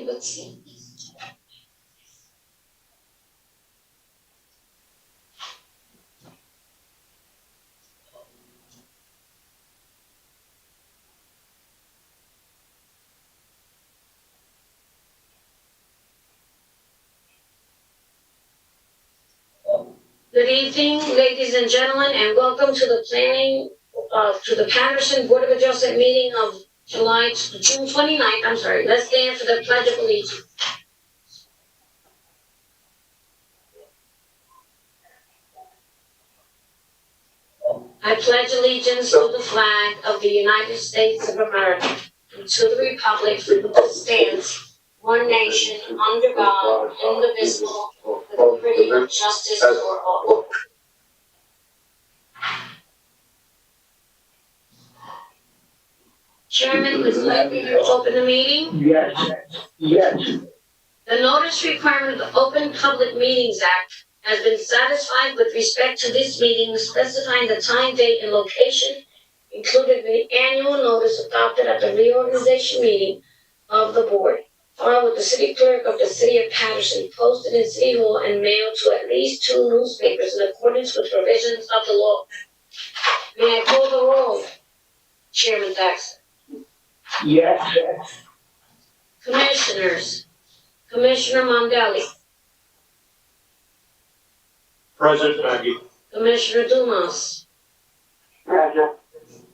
but see. Good evening, ladies and gentlemen, and welcome to the Paterson Board of Adjustment meeting of June 29th. Let's stand for the Pledge of Allegiance. I pledge allegiance to the flag of the United States of America and to the republic for which it stands, one nation, under God, indivisible, with liberty and justice for all. Chairman, would you like me to open the meeting? Yes. The notice requirement of the Open Public Meetings Act has been satisfied with respect to this meeting, specifying the time, date, and location included in the annual notice adopted at the reorganization meeting of the board, filed with the city clerk of the city of Paterson, posted in City Hall, and mailed to at least 2 newspapers in accordance with provisions of the law. May I call the roll? Chairman Paterson. Yes. Commissioners. Commissioner Mondelli. Present, Maggie. Commissioner Dumas. Present.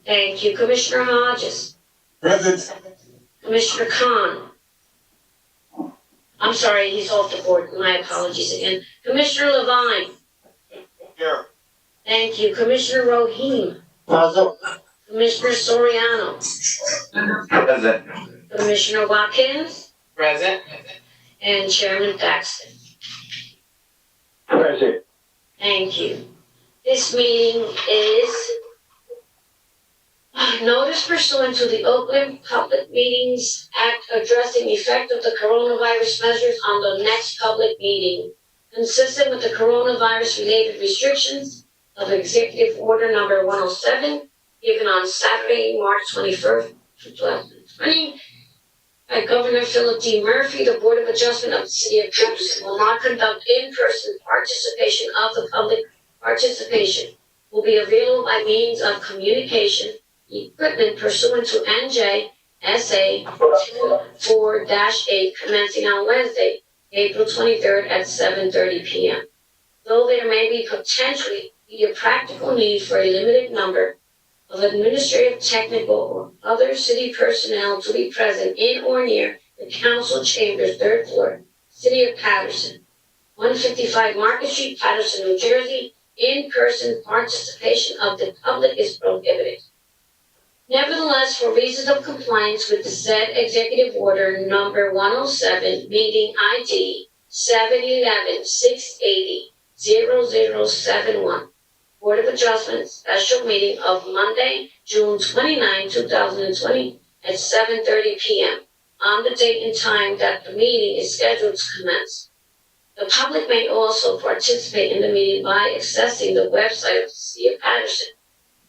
Thank you. Commissioner Hodges. Present. Commissioner Khan. I'm sorry, he's off the board. My apologies again. Commissioner Levine. Here. Thank you. Commissioner Rohim. Present. Commissioner Soriano. Present. Commissioner Watkins. Present. And Chairman Thaxton. Present. Thank you. This meeting is notice pursuant to the Open Public Meetings Act addressing the effect of the coronavirus measures on the next public meeting, consistent with the coronavirus-related restrictions of Executive Order Number 107, given on Saturday, March 21st, 2020, by Governor Philip D. Murphy. The Board of Adjustment of the City of Paterson will not conduct in-person participation of the public. Participation will be available by means of communication equipment pursuant to NJSA 4-8, commencing on Wednesday, April 23rd at 7:30 p.m. Though there may be potentially be a practical need for a limited number of administrative, technical, or other city personnel to be present in or near the council chambers, 3rd floor, City of Paterson, 155 Market Street, Paterson, New Jersey. In-person participation of the public is prohibited. Nevertheless, for reasons of compliance with the said Executive Order Number 107, meeting ID 711-680-0071, Board of Adjustment special meeting of Monday, June 29, 2020 at 7:30 p.m. on the date and time that the meeting is scheduled to commence. The public may also participate in the meeting by accessing the website of the City of Paterson,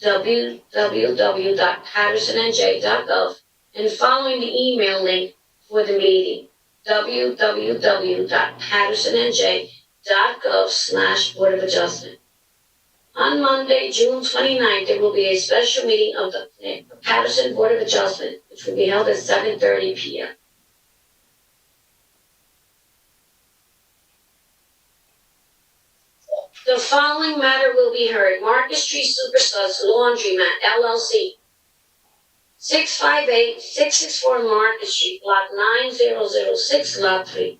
www.patersonnj.gov, and following the email link for the meeting, www.patersonnj.gov/Board of Adjustment. On Monday, June 29th, there will be a special meeting of the Paterson Board of Adjustment, which will be held at 7:30 p.m. The following matter will be heard. Market Street Superstars Laundromat, LLC, 658-664 Market Street, Block 9006, Lot 3.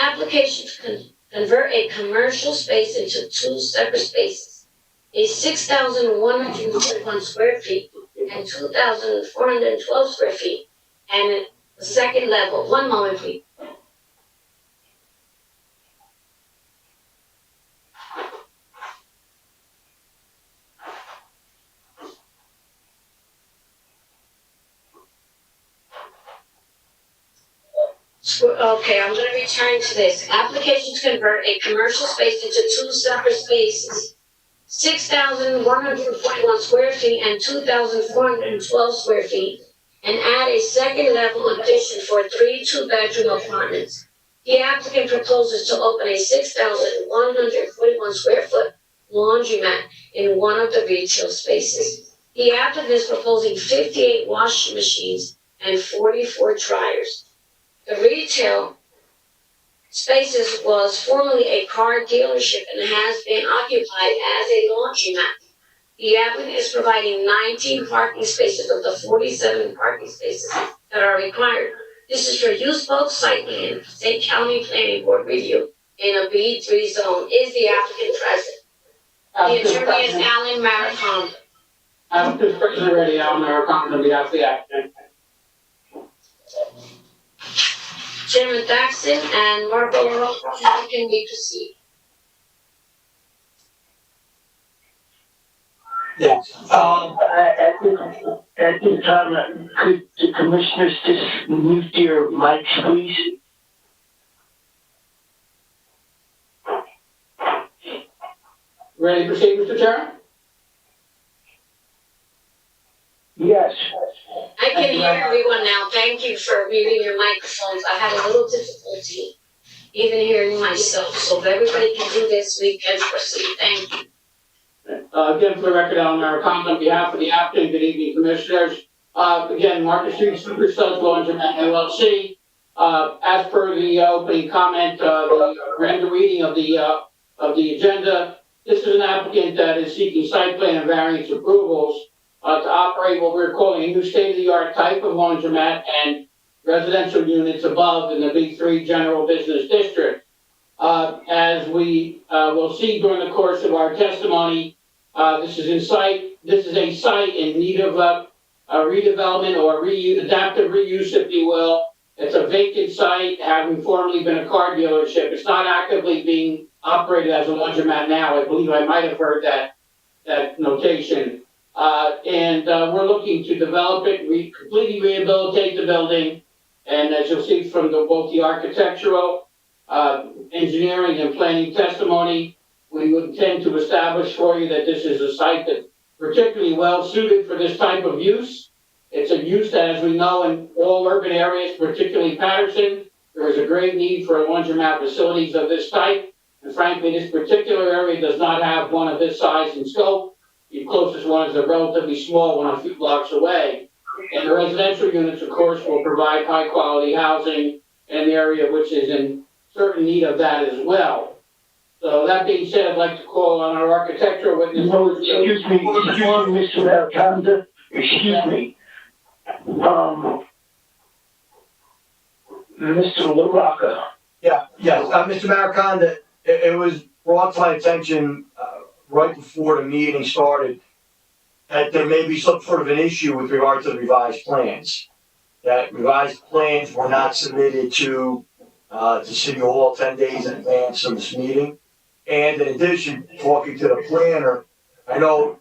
Application to convert a commercial space into 2 separate spaces, a 6,141 square feet and 2,412 square feet, and the second level. One moment, please. Okay, I'm going to return to this. Application to convert a commercial space into 2 separate spaces, 6,141 square feet and 2,412 square feet, and add a second level addition for 3 two-bedroom apartments. The applicant proposes to open a 6,141 square foot laundromat in one of the retail spaces. The applicant is proposing 58 washing machines and 44 dryers. The retail spaces was formerly a car dealership and has been occupied as a laundromat. The applicant is providing 19 parking spaces of the 47 parking spaces that are required. This is for use both site plan, State County Planning Board review in a B3 zone. Is the applicant present? The attorney is Alan Maricon. Applicant's present already, Alan Maricon, on behalf of the applicant. Chairman Thaxton and Marco LaRocca, how can we proceed? Yes. At this time, could the commissioners just mute their mics, please? Ready to proceed, Mr. Chair? Yes. I can hear everyone now. Thank you for muting your microphones. I had a little difficulty even hearing myself. So if everybody can do this, we can proceed. Thank you. Again, for the record, Alan Maricon, on behalf of the applicant, good evening, commissioners. Again, Market Street Super Studs Laundromat LLC. As per the opening comment, the random reading of the agenda, this is an applicant that is seeking site plan and variance approvals to operate what we're calling a new state-of-the-art type of laundromat and residential units above in the B3 General Business District. As we will see during the course of our testimony, this is a site in need of a redevelopment or adaptive reuse, if you will. It's a vacant site, having formerly been a car dealership. It's not actively being operated as a laundromat now. I believe I might have heard that notation. We're looking to develop it, completely rehabilitate the building. And as you'll see from both the architectural, engineering and planning testimony, we would intend to establish for you that this is a site that's particularly well suited for this type of use. It's a use that, as we know, in all urban areas, particularly Paterson, there is a great need for laundromat facilities of this type. And frankly, this particular area does not have one of this size and scope. The closest one is a relatively small one a few blocks away. And the residential units, of course, will provide high quality housing in the area which is in certain need of that as well. So that being said, I'd like to call on our architectural witness. No, excuse me, Mr. Maricon, excuse me. Mr. LaRocca. Yes, Mr. Maricon, it was brought to my attention, right before the meeting started that there may be some sort of an issue with regard to the revised plans. That revised plans were not submitted to City Hall 10 days in advance of this meeting. And in addition, talking to the planner, I know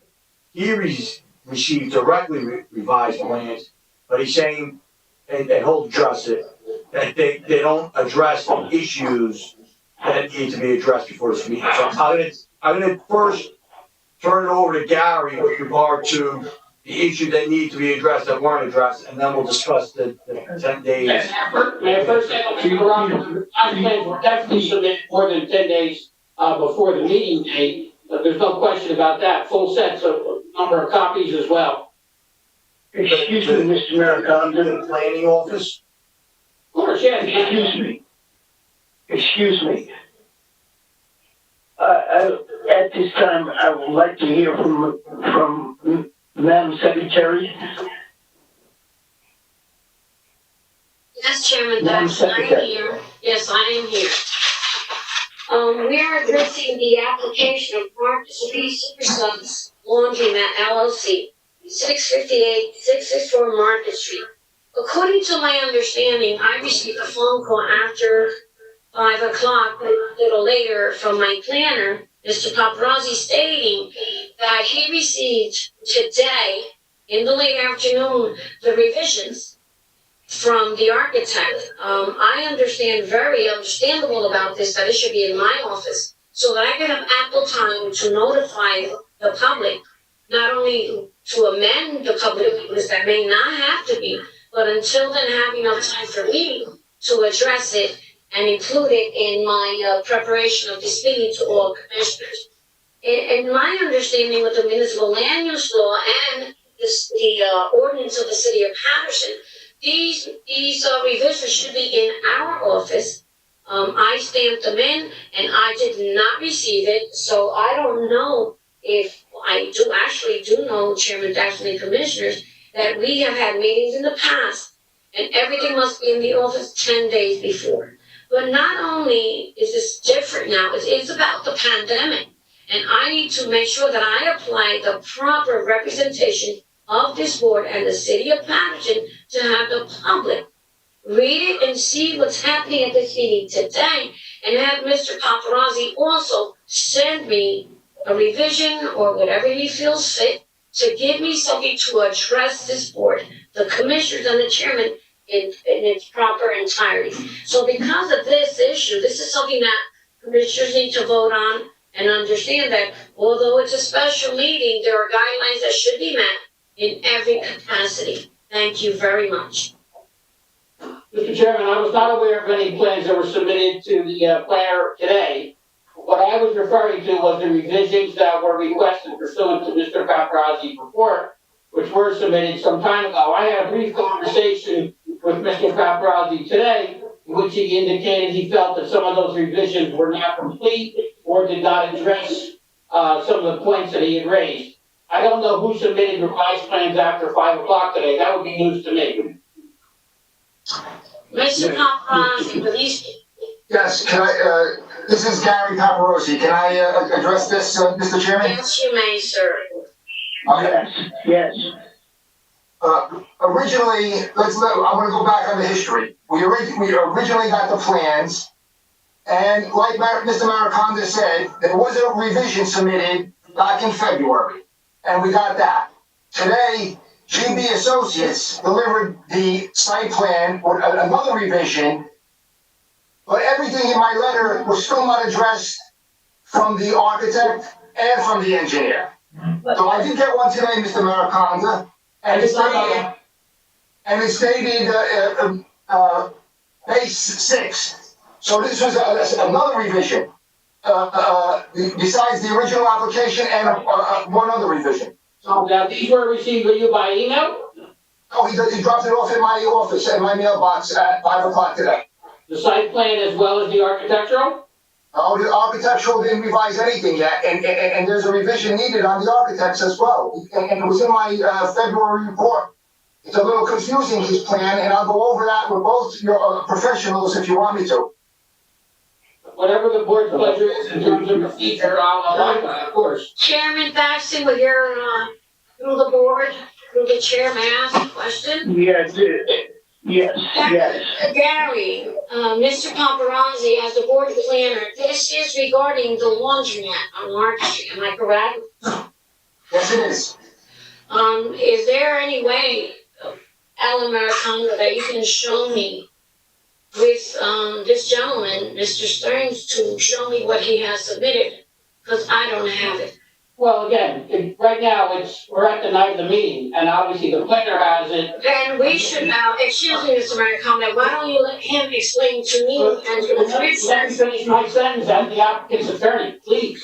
he received directly revised plans, but he's saying, and he'll address it, that they don't address the issues that need to be addressed before this meeting. So I'm gonna first turn it over to Gary with regard to the issues that need to be addressed that weren't addressed, and then we'll discuss the 10 days. May I first say, Mr. LaRocca, our plans were definitely submitted more than 10 days before the meeting date. But there's no question about that. Full sets of number of copies as well. Excuse me, Mr. Maricon. The planning office? Of course, yes. Excuse me. At this time, I would like to hear from Madam Secretary. Yes, Chairman Madam Thaxton, I am Secretary. here. Yes, I am here. We are addressing the application of Market Street Super Subs Laundromat LLC, 664 Market Street. According to my understanding, I received a phone call after 5 o'clock, a little later, from my planner, Mr. Paparazzi, stating that he received today, in the late afternoon, the revisions from the architect. I understand very understandable about this, that it should be in my office, so that I can have ample time to notify the public, not only to amend the public notice that may not have to be, but until then have enough time for me to address it and include it in my preparation of this meeting to all commissioners. In my understanding with the municipal land use law and the ordinance of the city of Paterson, these revisions should be in our office. I stamped them in and I did not receive it, so I don't know if I do know, Chairman Daxley and Commissioners, that we have had meetings in the past and everything must be in the office 10 days before. But not only is this different now, it's about the pandemic. And I need to make sure that I apply the proper representation of this board and the city of Paterson to have the public read it and see what's happening at this meeting today, and have Mr. Paparazzi also send me a revision or whatever he feels fit to give me something to address this board, the commissioners and the chairman in its proper entirety. So because of this issue, this is something that commissioners need to vote on and understand that although it's a special meeting, there are guidelines that should be met in every capacity. Thank you very much. Mr. Chairman, I was not aware of any plans that were submitted to the planner today. What I was referring to was the revisions that were requested pursuant to Mr. Paparazzi's report, which were submitted some time ago. I had a brief conversation with Mr. Paparazzi today, in which he indicated he felt that some of those revisions were not complete or did not address some of the points that he had raised. I don't know who submitted revised plans after 5 o'clock today. That would be news to me. Mr. Paparazzi, please. Yes, can I, this is Gary Paparosi. Can I address this, Mr. Chairman? Yes, you may, sir. Okay. Yes. Originally, I want to go back on the history. We originally got the plans, and like Mr. Mariconda said, there was a revision submitted back in February, and we got that. Today, GB Associates delivered the site plan with another revision, but everything in my letter was still not addressed from the architect and from the engineer. So I did get one today, Mr. Mariconda, and it's dated May 6th. So this was another revision, besides the original application and one other revision. So now these were received by you by email? Oh, he dropped it off in my office, in my mailbox at 5 o'clock today. The site plan as well as the architectural? Oh, the architectural didn't revise anything yet, and there's a revision needed on the architects as well. And it was in my February report. It's a little confusing, his plan, and I'll go over that with both your professionals if you want me to. Whatever the board's pleasure is in terms of procedure, I'll abide by, of course. Chairman Thaxton, we're here through the board, through the chair. May I ask a question? Yes. Gary, Mr. Paparazzi, as the board planner, this is regarding the laundromat on Market Street. Am I correct? Yes, it is. Is there any way, Alan Maricondo, that you can show me with this gentleman, Mr. Stearns, to show me what he has submitted? Because I don't have it. Well, again, right now, we're at the night of the meeting, and obviously the planner has it. And we should now, excuse me, Mr. Maricondo, why don't you let him explain to me and to the Let me commissioners? finish my sentence as the applicant's attorney, please.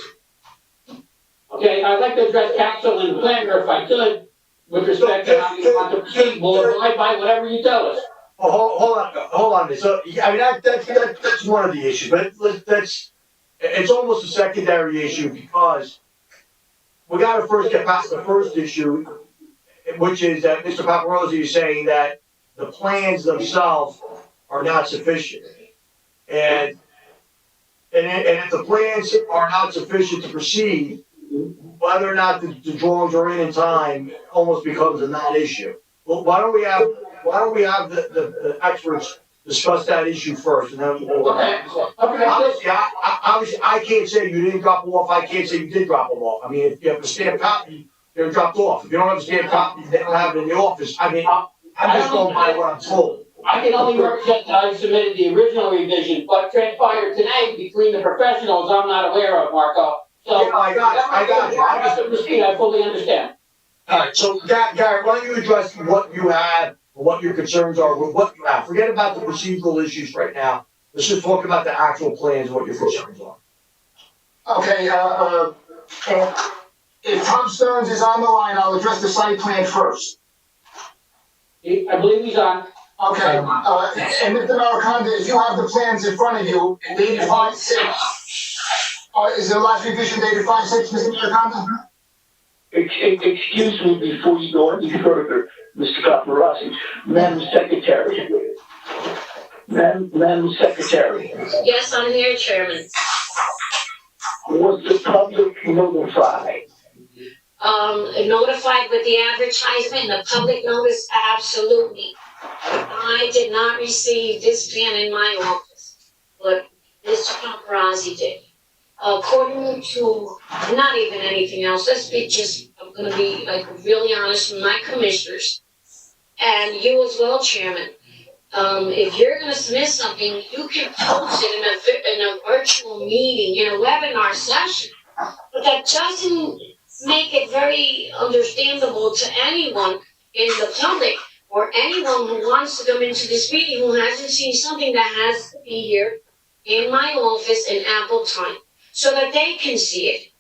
Okay, I'd like to address council and the planner if I could, with respect to how you want to proceed. We'll abide by whatever you tell us. Oh, hold on. So, I mean, that's one of the issues, but it's almost a secondary issue because we gotta first get past the first issue, which is that Mr. Paparosi is saying that the plans themselves are not sufficient. And if the plans are not sufficient to proceed, whether or not the drawings are in time almost becomes a non-issue. Well, why don't we have the experts discuss that issue first, and then we'll. Okay. Obviously, I can't say you didn't drop them off. I can't say you did drop them off. I mean, if you have a stamped copy, they're dropped off. If you don't have a stamped copy, they don't have it in the office. I mean, I'm just going by what I'm told. I can only represent that I submitted the original revision, what transpired today between the professionals, I'm not aware of, Marco. So, Yeah, I got you. I fully understand. Alright, so Gary, why don't you address what you have, what your concerns are with what you have? Forget about the procedural issues right now. Let's just talk about the actual plans and what your concerns are. Okay, if Tom Stearns is on the line, I'll address the site plan first. I believe he's on. Okay, and Mr. Mariconda, if you have the plans in front of you, dated 5/6, is the last revision dated 5/6, Mr. Mariconda? Excuse me before you go any further, Mr. Paparazzi. Madam Secretary. Madam Secretary, Yes, I'm here, Chairman. was the public notified? Notified with the advertisement, the public notice, absolutely. I did not receive this plan in my office, but Mr. Paparazzi did. According to, not even anything else, I'm gonna be like really honest with my commissioners, and you as well, Chairman. If you're gonna submit something, you can post it in a virtual meeting, in a webinar session. But that doesn't make it very understandable to anyone in the public or anyone who wants to come into this meeting who hasn't seen something that has to be here in my office in ample time so that they can see it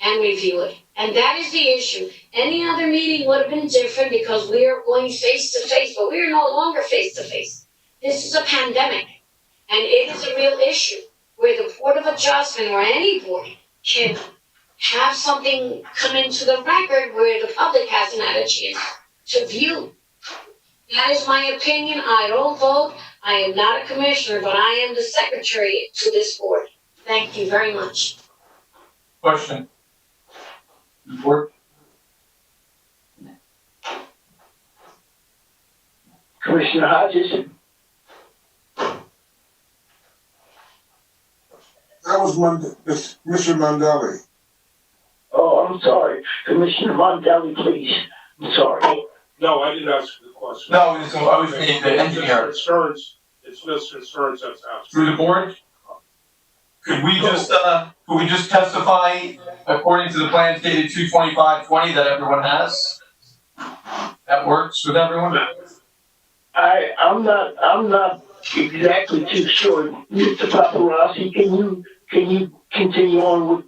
and review it. And that is the issue. Any other meeting would have been different because we are going face to face, but we are no longer face to face. This is a pandemic, and it is a real issue where the Board of Adjustment or any board can have something come into the record where the public hasn't had a chance to view. That is my opinion. I don't vote. I am not a commissioner, but I am the secretary to this board. Thank you very much. Question. Report. Commissioner Hodges? That was Mr. Mandelli. Oh, I'm sorry. Commissioner Mondelli, please. I'm sorry. No, I didn't ask the question. No, I was the engineer. It's Mr. Stearns that's asking. Through the board? Could we just testify according to the plans dated 2/25/20 that everyone has? That works with everyone? I'm not exactly too sure. Mr. Paparazzi, can you continue on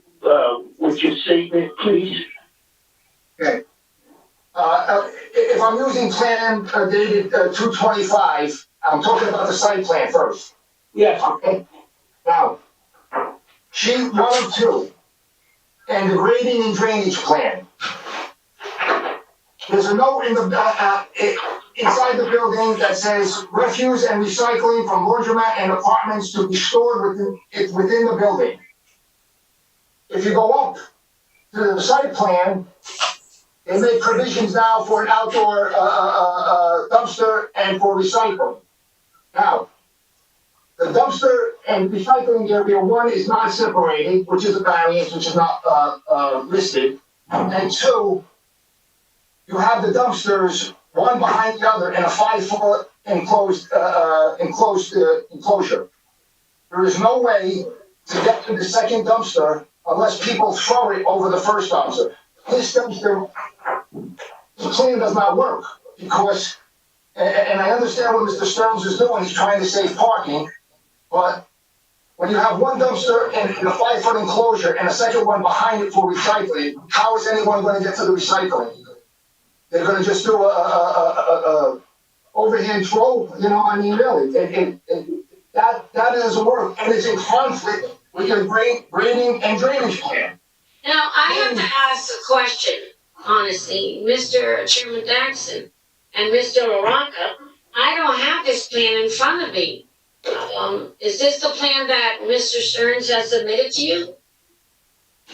with your statement, please? Okay. If I'm using plan dated 2/25, I'm talking about the site plan first. Yes. Okay. Now, sheet 1 of 2, and the grading and drainage plan. There's a note in the inside the building that says refuse and recycling from laundromat and apartments to be stored within the building. If you go up to the site plan, they make provisions now for an outdoor dumpster and for recycling. Now, the dumpster and recycling area 1 is not separated, which is a variance, which is not listed. And 2, you have the dumpsters one behind the other in a 5-foot enclosure. There is no way to get to the second dumpster unless people throw it over the first dumpster. This dumpster, the plan does not work because, and I understand what Mr. Stearns is doing, he's trying to save parking, but when you have one dumpster in a 5-foot enclosure and a second one behind it for recycling, how is anyone going to get to the recycling? They're going to just do a overhand throw, really. That doesn't work, and it's in conflict with your grading and drainage plan. Now, I have to ask a question, honestly, Mr. Chairman Daxon and Mr. Aranca. I don't have this plan in front of me. Is this the plan that Mr. Stearns has submitted to you?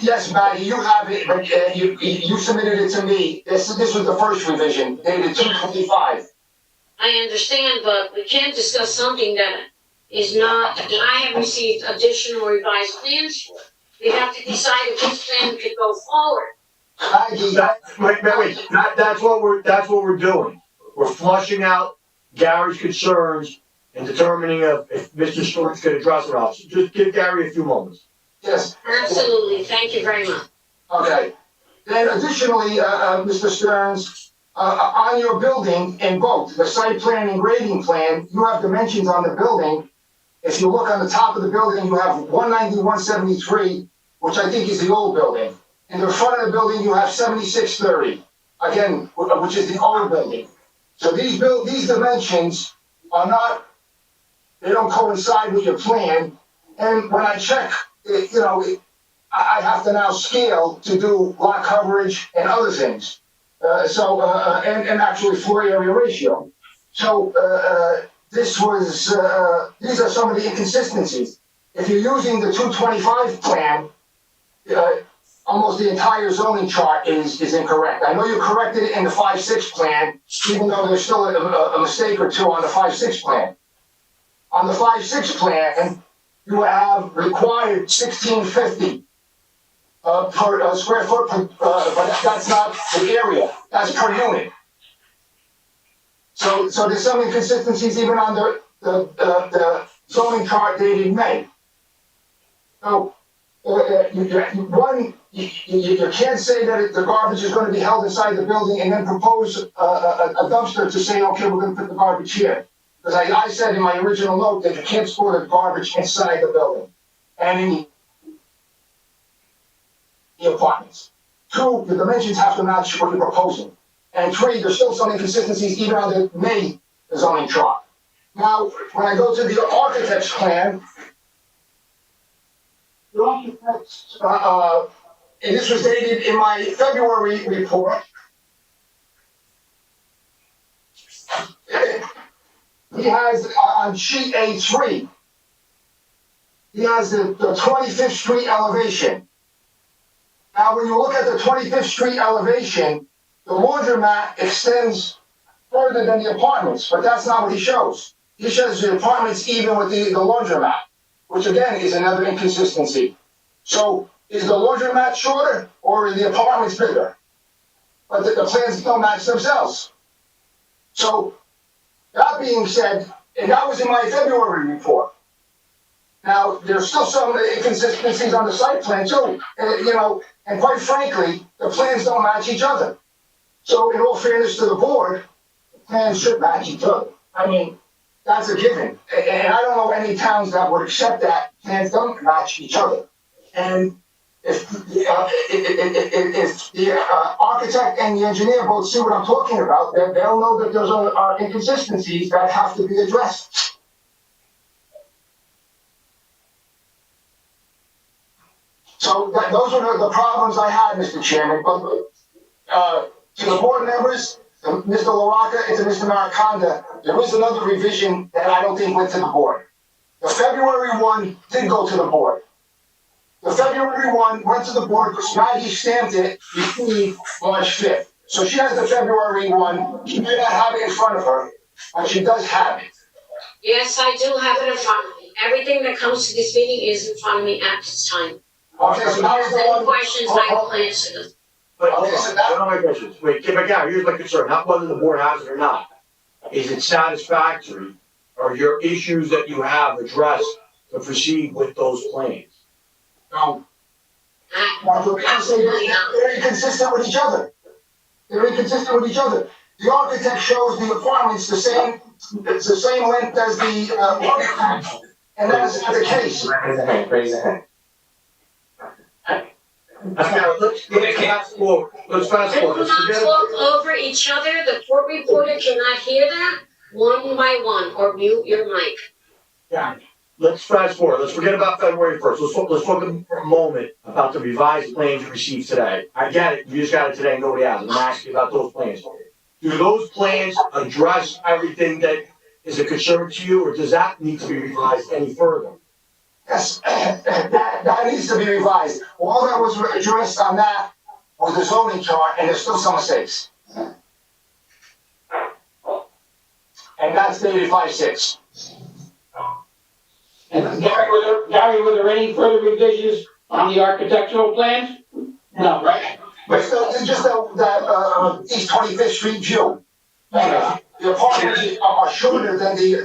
Yes, Maddie, you have it, but you submitted it to me. This was the first revision, dated 2/25. I understand, but we can't discuss something that is not, that I have received additional revised plans for. We have to decide if this plan could go forward. Maggie, That's what we're doing. We're flushing out Gary's concerns and determining if Mr. Stearns could address it or not. Just give Gary a few moments. yes. Absolutely, thank you very much. Okay. Then additionally, Mr. Stearns, on your building in both the site plan and grading plan, you have dimensions on the building. If you look on the top of the building, you have 190-173, which I think is the old building. In the front of the building, you have 7630, again, which is the old building. So these dimensions are not, they don't coincide with your plan. And when I check, I have to now scale to do lot coverage and other things. And actually floor area ratio. So these are some of the inconsistencies. If you're using the 225 plan, almost the entire zoning chart is incorrect. I know you corrected it in the 5-6 plan, even though there's still a mistake or two on the 5-6 plan. On the 5-6 plan, you have required 1650 per square foot, but that's not the area, that's per unit. So there's some inconsistencies even on the zoning chart dated May. So, you can't say that the garbage is gonna be held inside the building and then propose a dumpster to say, okay, we're gonna put the garbage here. Because I said in my original note that you can't store the garbage inside the building and in the apartments. 2, the dimensions have to match what you're proposing. And 3, there's still some inconsistencies even on the May zoning chart. Now, when I go to the architect's plan, the architect's, and this was dated in my February report. He has on sheet A3, he has the 25th Street elevation. Now, when you look at the 25th Street elevation, the laundromat extends further than the apartments, but that's not what he shows. He shows the apartments even with the laundromat, which again is another inconsistency. So, is the laundromat shorter or are the apartments bigger? But the plans don't match themselves. So, that being said, and that was in my February report. Now, there's still some inconsistencies on the site plan too, and quite frankly, the plans don't match each other. So in all fairness to the board, the plans should match each other. I mean, that's a given. And I don't know any towns that would accept that plans don't match each other. And if the architect and the engineer both see what I'm talking about, then they'll know that those are inconsistencies that have to be addressed. So those are the problems I had, Mr. Chairman. But to the board members, to Mr. LaRocca and to Mr. Mariconda, there is another revision that I don't think went to the board. The February one did go to the board. The February one went to the board because Maggie stamped it before March 5th. So she has the February one. She may not have it in front of her, but she does have it. Yes, I do have it in front of me. Everything that comes to this meeting is in front of me at this time. Okay, so that was the Any one. questions, I will answer them. But Okay, so that- one of my questions. Wait, Kim, again, here's my concern, not whether the board has it or not. Is it satisfactory? Are your issues that you have addressed to proceed with those plans? No. They're inconsistent with each other. They're inconsistent with each other. The architect shows the apartments it's the same length as the laundromat, and that's not the case. Raise a hand. Now, let's fast forward, They will let's not forget. talk over each other. The court reporter cannot hear that one by one, or mute your mic. Let's fast forward, let's forget about February 1st, let's talk a moment about the revised plans you received today. I get it, you just got it today, nobody has it, I'm asking about those plans. Do those plans address everything that is a concern to you, or does that need to be revised any further? Yes, that needs to be revised. All that was addressed on that was the zoning chart, and there's still some mistakes. And that's dated 5/6. And Gary, were there any further revisions on the architectural plans? No, right? But still, it's just that East 25th Street view. The apartments are shorter than the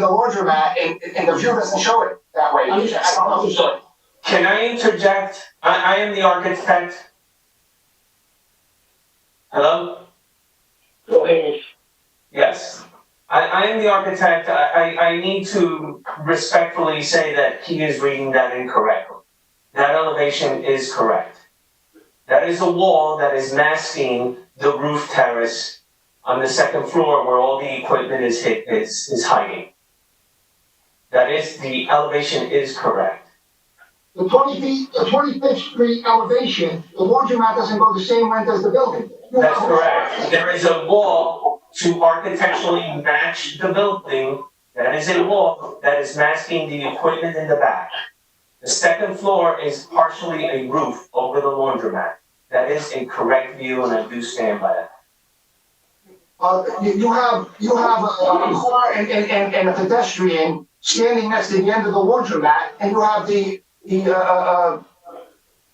laundromat, and the view doesn't show it that way. I don't know. Can I interject? I am the architect. Hello? Go ahead. Yes. I am the architect. I need to respectfully say that he is reading that incorrectly. That elevation is correct. That is a wall that is masking the roof terrace on the second floor where all the equipment is hiding. That is, the elevation is correct. The 25th Street elevation, the laundromat doesn't go the same length as the building. That's correct. There is a wall to architecturally match the building. That is a wall that is masking the equipment in the back. The second floor is partially a roof over the laundromat. That is a correct view, and I do stand by that. You have a car and a pedestrian standing next to the end of the laundromat, and you have the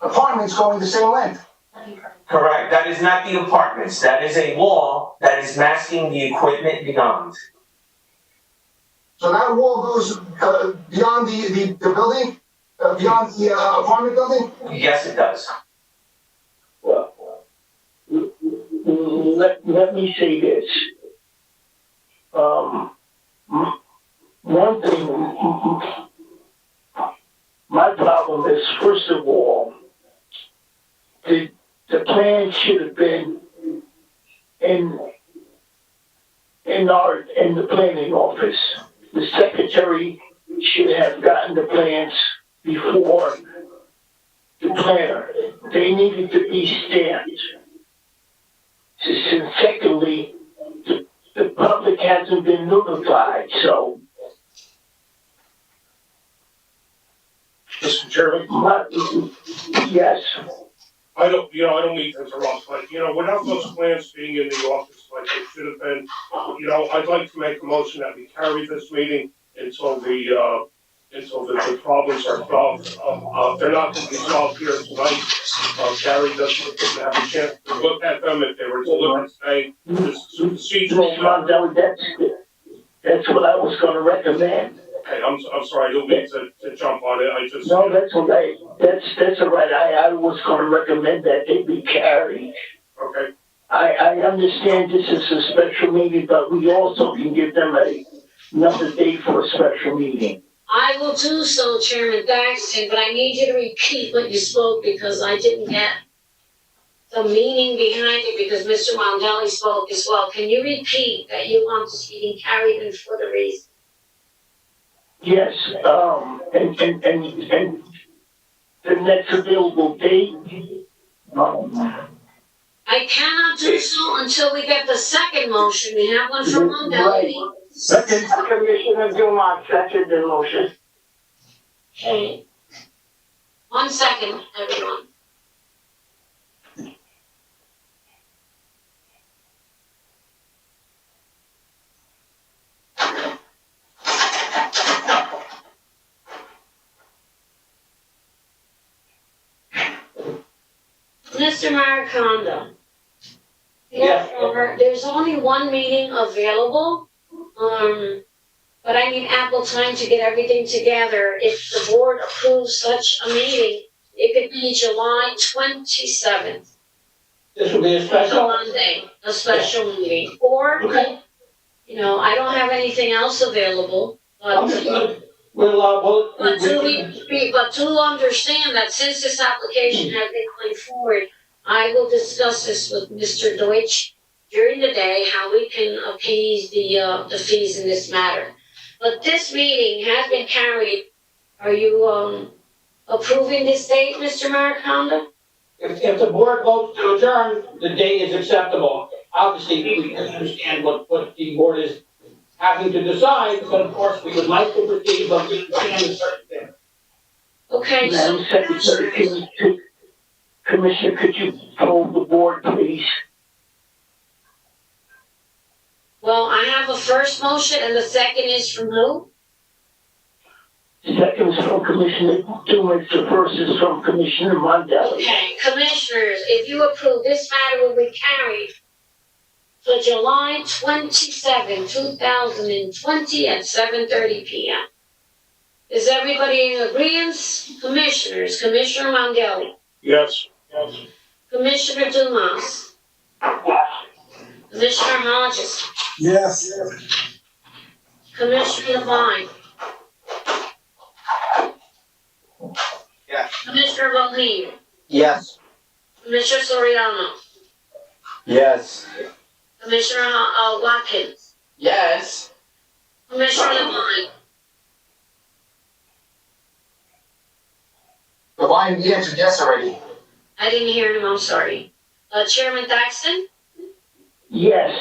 apartments going the same length. Correct. That is not the apartments. That is a wall that is masking the equipment beyond. So that wall goes beyond the building, beyond the apartment building? Yes, it does. Well, let me say this. One thing, my problem is, first of all, the plan should have been in the planning office. The secretary should have gotten the plans before the planner. They needed to be stamped. And secondly, the public hasn't been notified, so. Mr. Chairman, Yes, I don't mean to interrupt, but, without those plans being in the office like they should have been, I'd like to make a motion that we carry this meeting until the problems are solved. They're not going to be solved here tonight. Gary doesn't have a chance to look at them if they were delivered today. This is a procedural Mr. matter. Mondelli, that's what I was gonna recommend. Hey, I'm sorry, I don't mean to jump on it, I just. No, that's all right. That's all right. I was gonna recommend that they be carried. Okay, I understand this is a special meeting, but we also can give them another date for a special meeting. I will do so, Chairman Thaxton, but I need you to repeat what you spoke because I didn't get the meaning behind it because Mr. Mondelli spoke as well. Can you repeat that you want this meeting carried and for the reason? Yes, and the next available date, I cannot do so until we get the second motion. We have one from Mondelli. Second, Commissioner Dumont, second the motion. Okay. 1 second, everyone. Mr. Maricondo. Yes. There's only one meeting available, but I need ample time to get everything together. If the board approves such a meeting, it could be July 27th. This will be a special. Monday, a special meeting, or, Okay. I don't have anything else available, but. Understood. We'll. But to understand that since this application has been going forward, I will discuss this with Mr. Deutsch during the day, how we can appease the fees in this matter. But this meeting has been carried. Are you, approving this date, Mr. Maricondo? If the board votes to adjourn, the date is acceptable. Obviously, we can understand what the board is having to decide, but of course, we would like to proceed, but we understand the circumstance. Okay, so. Madam Secretary, Commissioner, could you poll the board, please? Well, I have a first motion and the second is from who? Second is from Commissioner Dumont, the first is from Commissioner Mondelli. Okay, commissioners, if you approve, this matter will be carried for July 27, 2020 at 7:30 p.m. Is everybody in agreement? Commissioners, Commissioner Mondelli, yes. Commissioner Dumas, Commissioner Hodges, Yes. Commissioner Levine. Yes. Commissioner Rohini, Yes. Commissioner Soriano, Yes. Commissioner Watkins, Yes. Commissioner Levine. The line, he answered yes already. I didn't hear him, I'm sorry. Chairman Thaxton, Yes.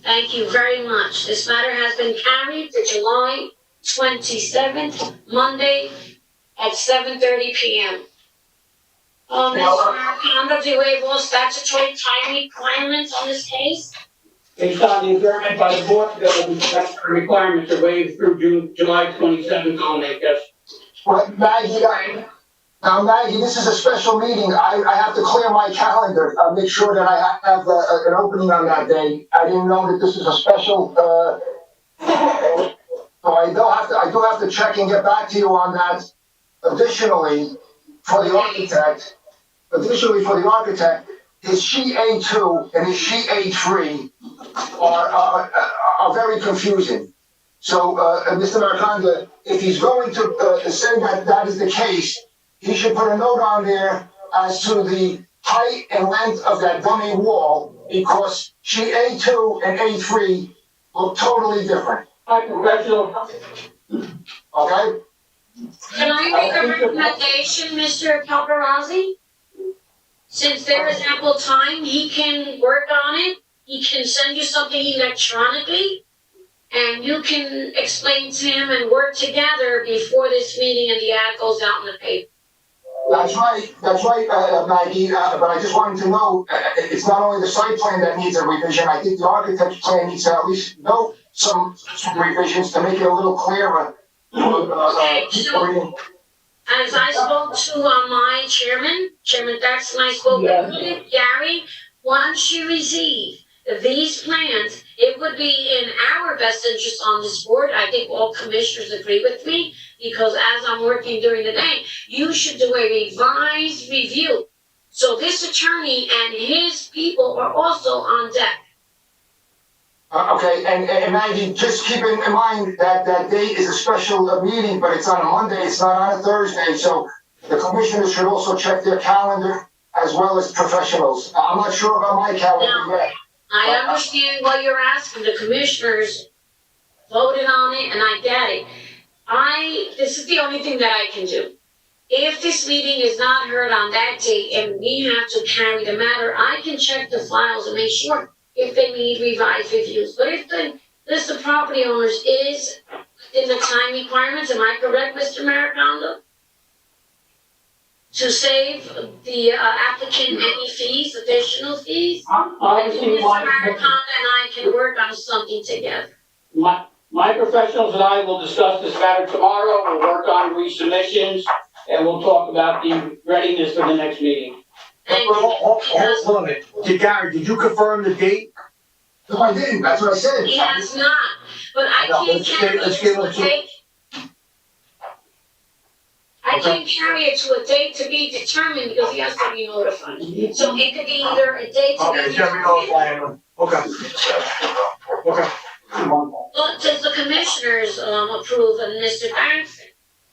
thank you very much. This matter has been carried to July 27th, Monday at 7:30 p.m. Mr. Maracanda, do you waive all statutory time requirements on this case? Based on the adjournment by the board, the requirements are waived through July 27th only, yes. But Maggie, now Maggie, this is a special meeting. I have to clear my calendar, make sure that I have an opening on that day. I didn't know that this is a special, so I do have to check and get back to you on that. Additionally, for the architect, his sheet A2 and his sheet A3 are very confusing. So, Mr. Maracanda, if he's going to say that that is the case, he should put a note on there as to the height and length of that dummy wall, because sheet A2 and A3 look totally different, My professional, okay? Can I make a recommendation, Mr. Paparazzi? Since there is ample time, he can work on it. He can send you something electronically, and you can explain to him and work together before this meeting and the ad goes out in the paper. That's right, Maggie, but I just wanted to know, it's not only the site plan that needs a revision, I think the architect's plan needs to at least note some revisions to make it a little clearer. Okay, so as I spoke to my Chairman Thaxton, I spoke with Gary, once you receive these plans, it would be in our best interest on this board. I think all commissioners agree with me, because as I'm working during the day, you should do a revised review. So this attorney and his people are also on deck. Okay, and Maggie, just keep in mind that that date is a special meeting, but it's on a Monday, it's not on a Thursday, so the commissioners should also check their calendar as well as professionals. I'm not sure about my calendar yet. I understand what you're asking. The commissioners voted on it, and I get it. This is the only thing that I can do. If this meeting is not heard on that date and we have to carry the matter, I can check the files and make sure if they need revised reviews. But if the list of property owners is within the time requirements, am I correct, Mr. Maracanda? To save the applicant any fees, additional fees? I think Mr. Maracanda and I can work on something together. my professionals and I will discuss this matter tomorrow. We'll work on resubmissions, and we'll talk about the readiness for the next meeting. Thank you. Hold on a minute. Gary, did you confirm the date? No, I didn't, that's what I said. He has not, but I No, can't carry it let's give to a him some- date. I can't carry it to a date to be determined because he has to be notified. So it could be either a date to be Okay, Jerry, determined. notify him. Okay. Okay. But does the commissioners approve of Mr. Paterson?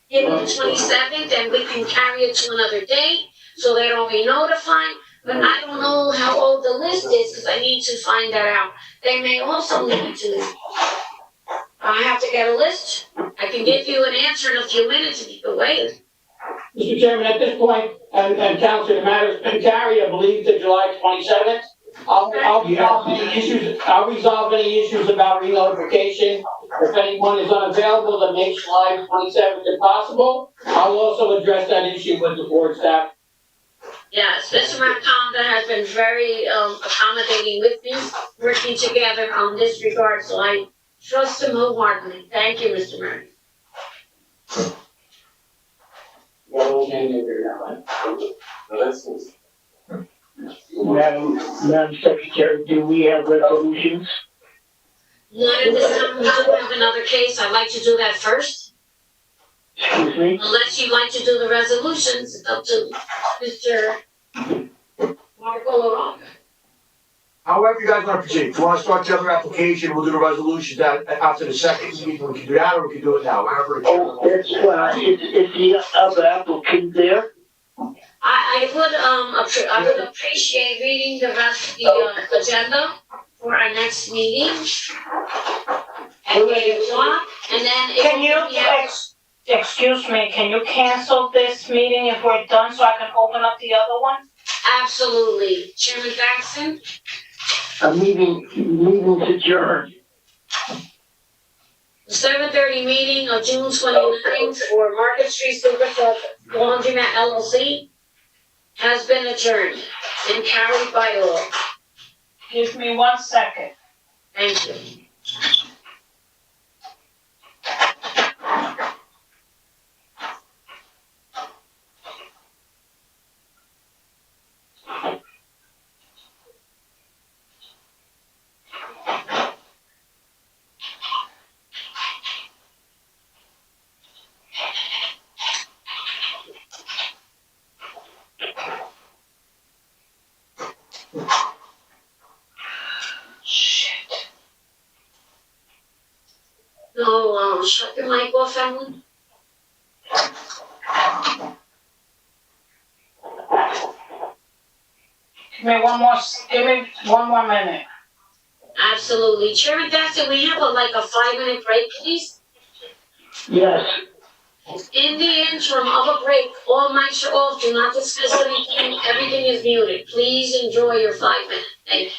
Give him the 27th and we can carry it to another date so they don't be notified. But I don't know how old the list is because I need to find that out. They may also need to. I have to get a list. I can give you an answer in a few minutes if you can wait. Mr. Chairman, at this point, and Council, the matter's been carried, I believe, to July 27th. I'll resolve any issues about re-notification. If anyone is unavailable, that makes July 27th impossible. I'll also address that issue with the board staff. Yes, Mr. Maracanda has been very accommodating with me, working together on this regard, so I trust him wholeheartedly. Thank you, Mr. Murray. Madam Secretary, do we have resolutions? Not at this time, we do have another case, I'd like to do that first. Excuse me? Unless you'd like to do the resolutions, it's up to Mr. Marco LaRocca. However you guys wanna proceed. If you wanna start the other application, we'll do the resolutions after the second meeting. We can do that, or we can do it now, however. Oh, that's fine. Is the other applicant there? I would appreciate reading the rest of the agenda for our next meeting at 8 o'clock, and then it Can will you, be out. excuse me, can you cancel this meeting if we're done so I can open up the other one? Absolutely. Chairman Jackson? A meeting's adjourned. The 7:30 meeting of June 29th for Market Street Superstore Laundromat LLC has been adjourned and carried by all. Give me 1 second. Thank you. Shit. No, shut your mic off, Emily. Give me one more minute. Absolutely. Chairman Jackson, we have like a 5-minute break, please. Yes. In the interim of a break, all mics are off, do not discuss anything, everything is muted. Please enjoy your 5 minutes. Thank you.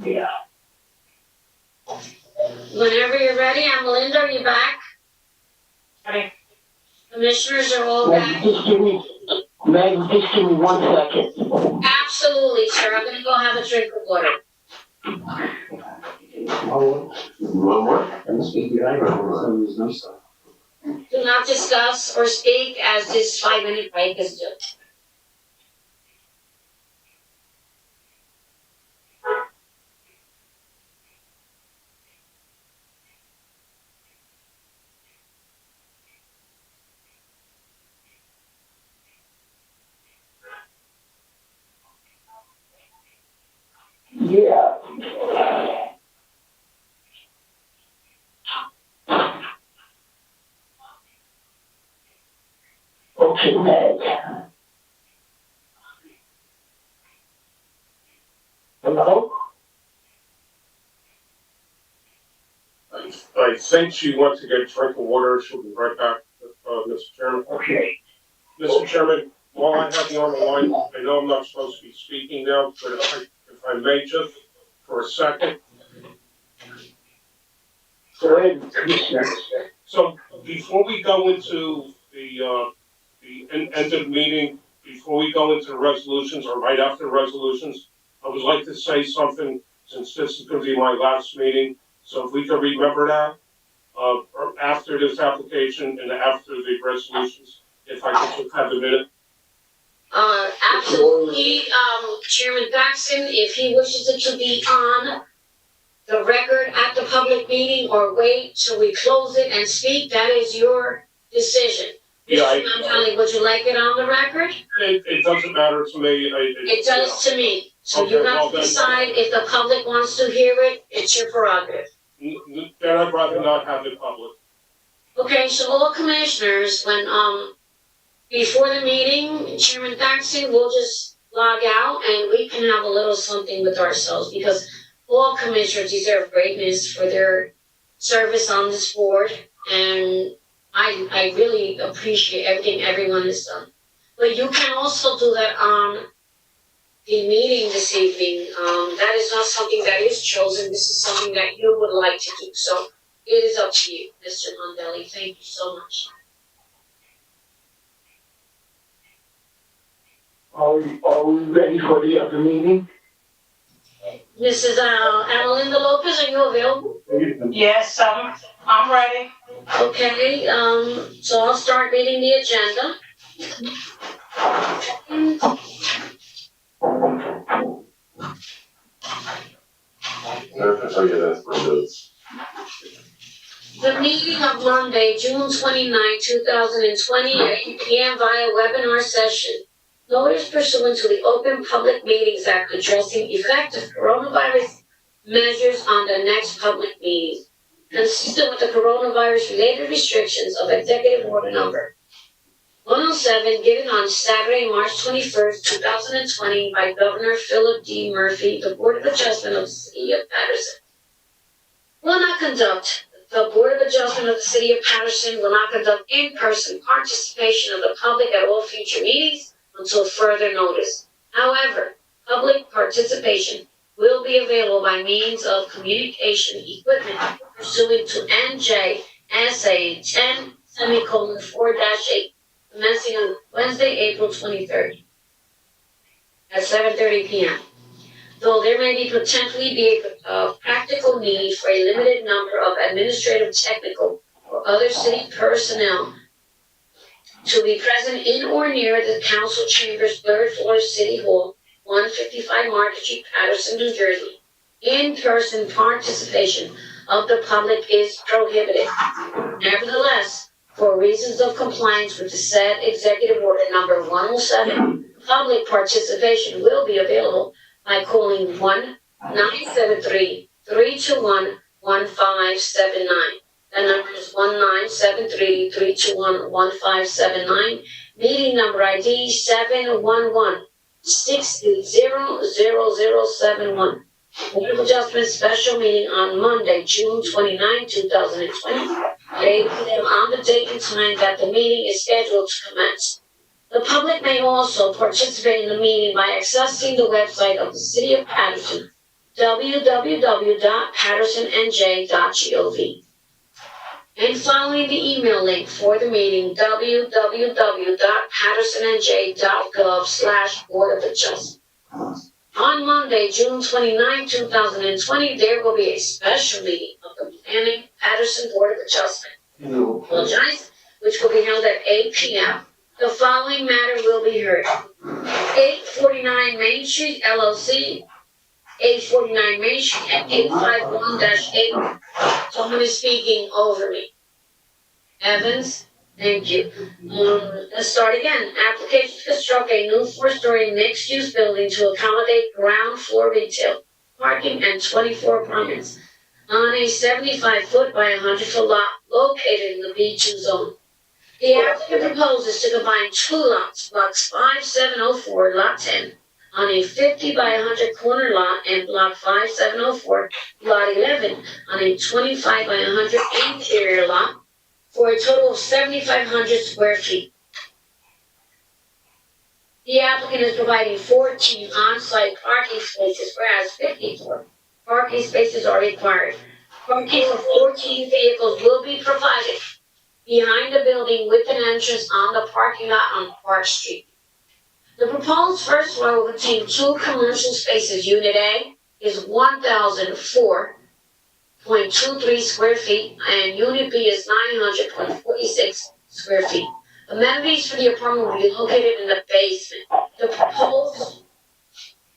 Yeah. Whenever you're ready, I'm Melinda, are you back? Ready? Commissioners are all back. Maggie, just give me 1 second. Absolutely, sir. I'm gonna go have a drink of water. Do not discuss or speak as this 5-minute break is due. Yeah. Okay, Meg. Hello? I think she went to get a drink of water. She'll be right back, Mr. Chairman. Okay. Mr. Chairman, while I have you on the line, I know I'm not supposed to be speaking now, but if I may just for a second. Go ahead, Commissioner. So before we go into the end of the meeting, before we go into the resolutions or right after the resolutions, I would like to say something since this is going to be my last meeting. So if we could remember that, after this application and after the resolutions, if I could just have a minute. Absolutely, Chairman Jackson, if he wishes it to be on the record at the public meeting or wait till we close it and speak, that is your decision. Yeah, Mr. Montali, would you like it on the record? it doesn't matter to me. It does to me. So you Okay, have well to then- decide if the public wants to hear it, it's your prerogative. Then I'd rather not have it public. Okay, so all commissioners, when, before the meeting, Chairman Thaxton will just log out and we can have a little something with ourselves because all commissioners deserve greatness for their service on this board. And I really appreciate everything everyone has done. But you can also do that on the meeting this evening. That is not something that is chosen. This is something that you would like to do. So it is up to you, Mr. Mondelli. Thank you so much. Are we ready for the other meeting? Mrs. Analinda Lopez, are you available? Yes, I'm ready. Okay, so I'll start reading the agenda. The meeting of Monday, June 29, 2020, at 8 p.m. via webinar session. Notice pursuant to the Open Public Meetings Act addressing effective coronavirus measures on the next public meeting, consistent with the coronavirus-related restrictions of Executive Order Number 107, given on Saturday, March 21st, 2020, by Governor Philip D. Murphy, the Board of Adjustment of the City of Paterson. The Board of Adjustment of the City of Paterson will not conduct in-person participation of the public at all future meetings until further notice. However, public participation will be available by means of communication equipment pursuant to NJSA 10:4-8, commencing on Wednesday, April 23rd at 7:30 p.m. Though there may potentially be a practical need for a limited number of administrative, technical, or other city personnel to be present in or near the council chambers, 3rd floor, City Hall, 155 Market Street, Paterson, New Jersey, in-person participation of the public is prohibited. Nevertheless, for reasons of compliance with the said Executive Order Number 107, public participation will be available by calling 1-973-321-1579. The number is 1-973-321-1579. Meeting number ID 711-680-0071. Board of Adjustment special meeting on Monday, June 29, 2020, at 8 p.m. on the date and time that the meeting is scheduled to commence. The public may also participate in the meeting by accessing the website of the City of Paterson, www.patersonnj.gov, and following the email link for the meeting, www.patersonnj.gov/Board of Adjustment. On Monday, June 29, 2020, there will be a special meeting of the Planning Paterson Board of Adjustment. Which will be held at 8 p.m. The following matter will be heard. 849 Main Street, LLC, 849 Main Street, and 851-8. Someone is speaking over me. Evans, thank you. Let's start again. Application to construct a new 4-story mixed-use building to accommodate ground floor retail, parking, and 24 apartments on a 75-foot by 100-foot lot located in the B2 zone. The applicant proposes to combine 2 lots, blocks 5704, lot 10, on a 50 by 100 corner lot, and block 5704, lot 11, on a 25 by 100 interior lot, for a total of 7,500 square feet. The applicant is providing 14 on-site parking spaces, whereas 54 parking spaces are required. Parking for 14 vehicles will be provided behind the building with an entrance on the parking lot on Park Street. The proposed first floor will contain 2 commercial spaces. Unit A is 1,004.23 square feet, and Unit B is 900.46 square feet. Amenities for the apartment will be located in the basement. The proposed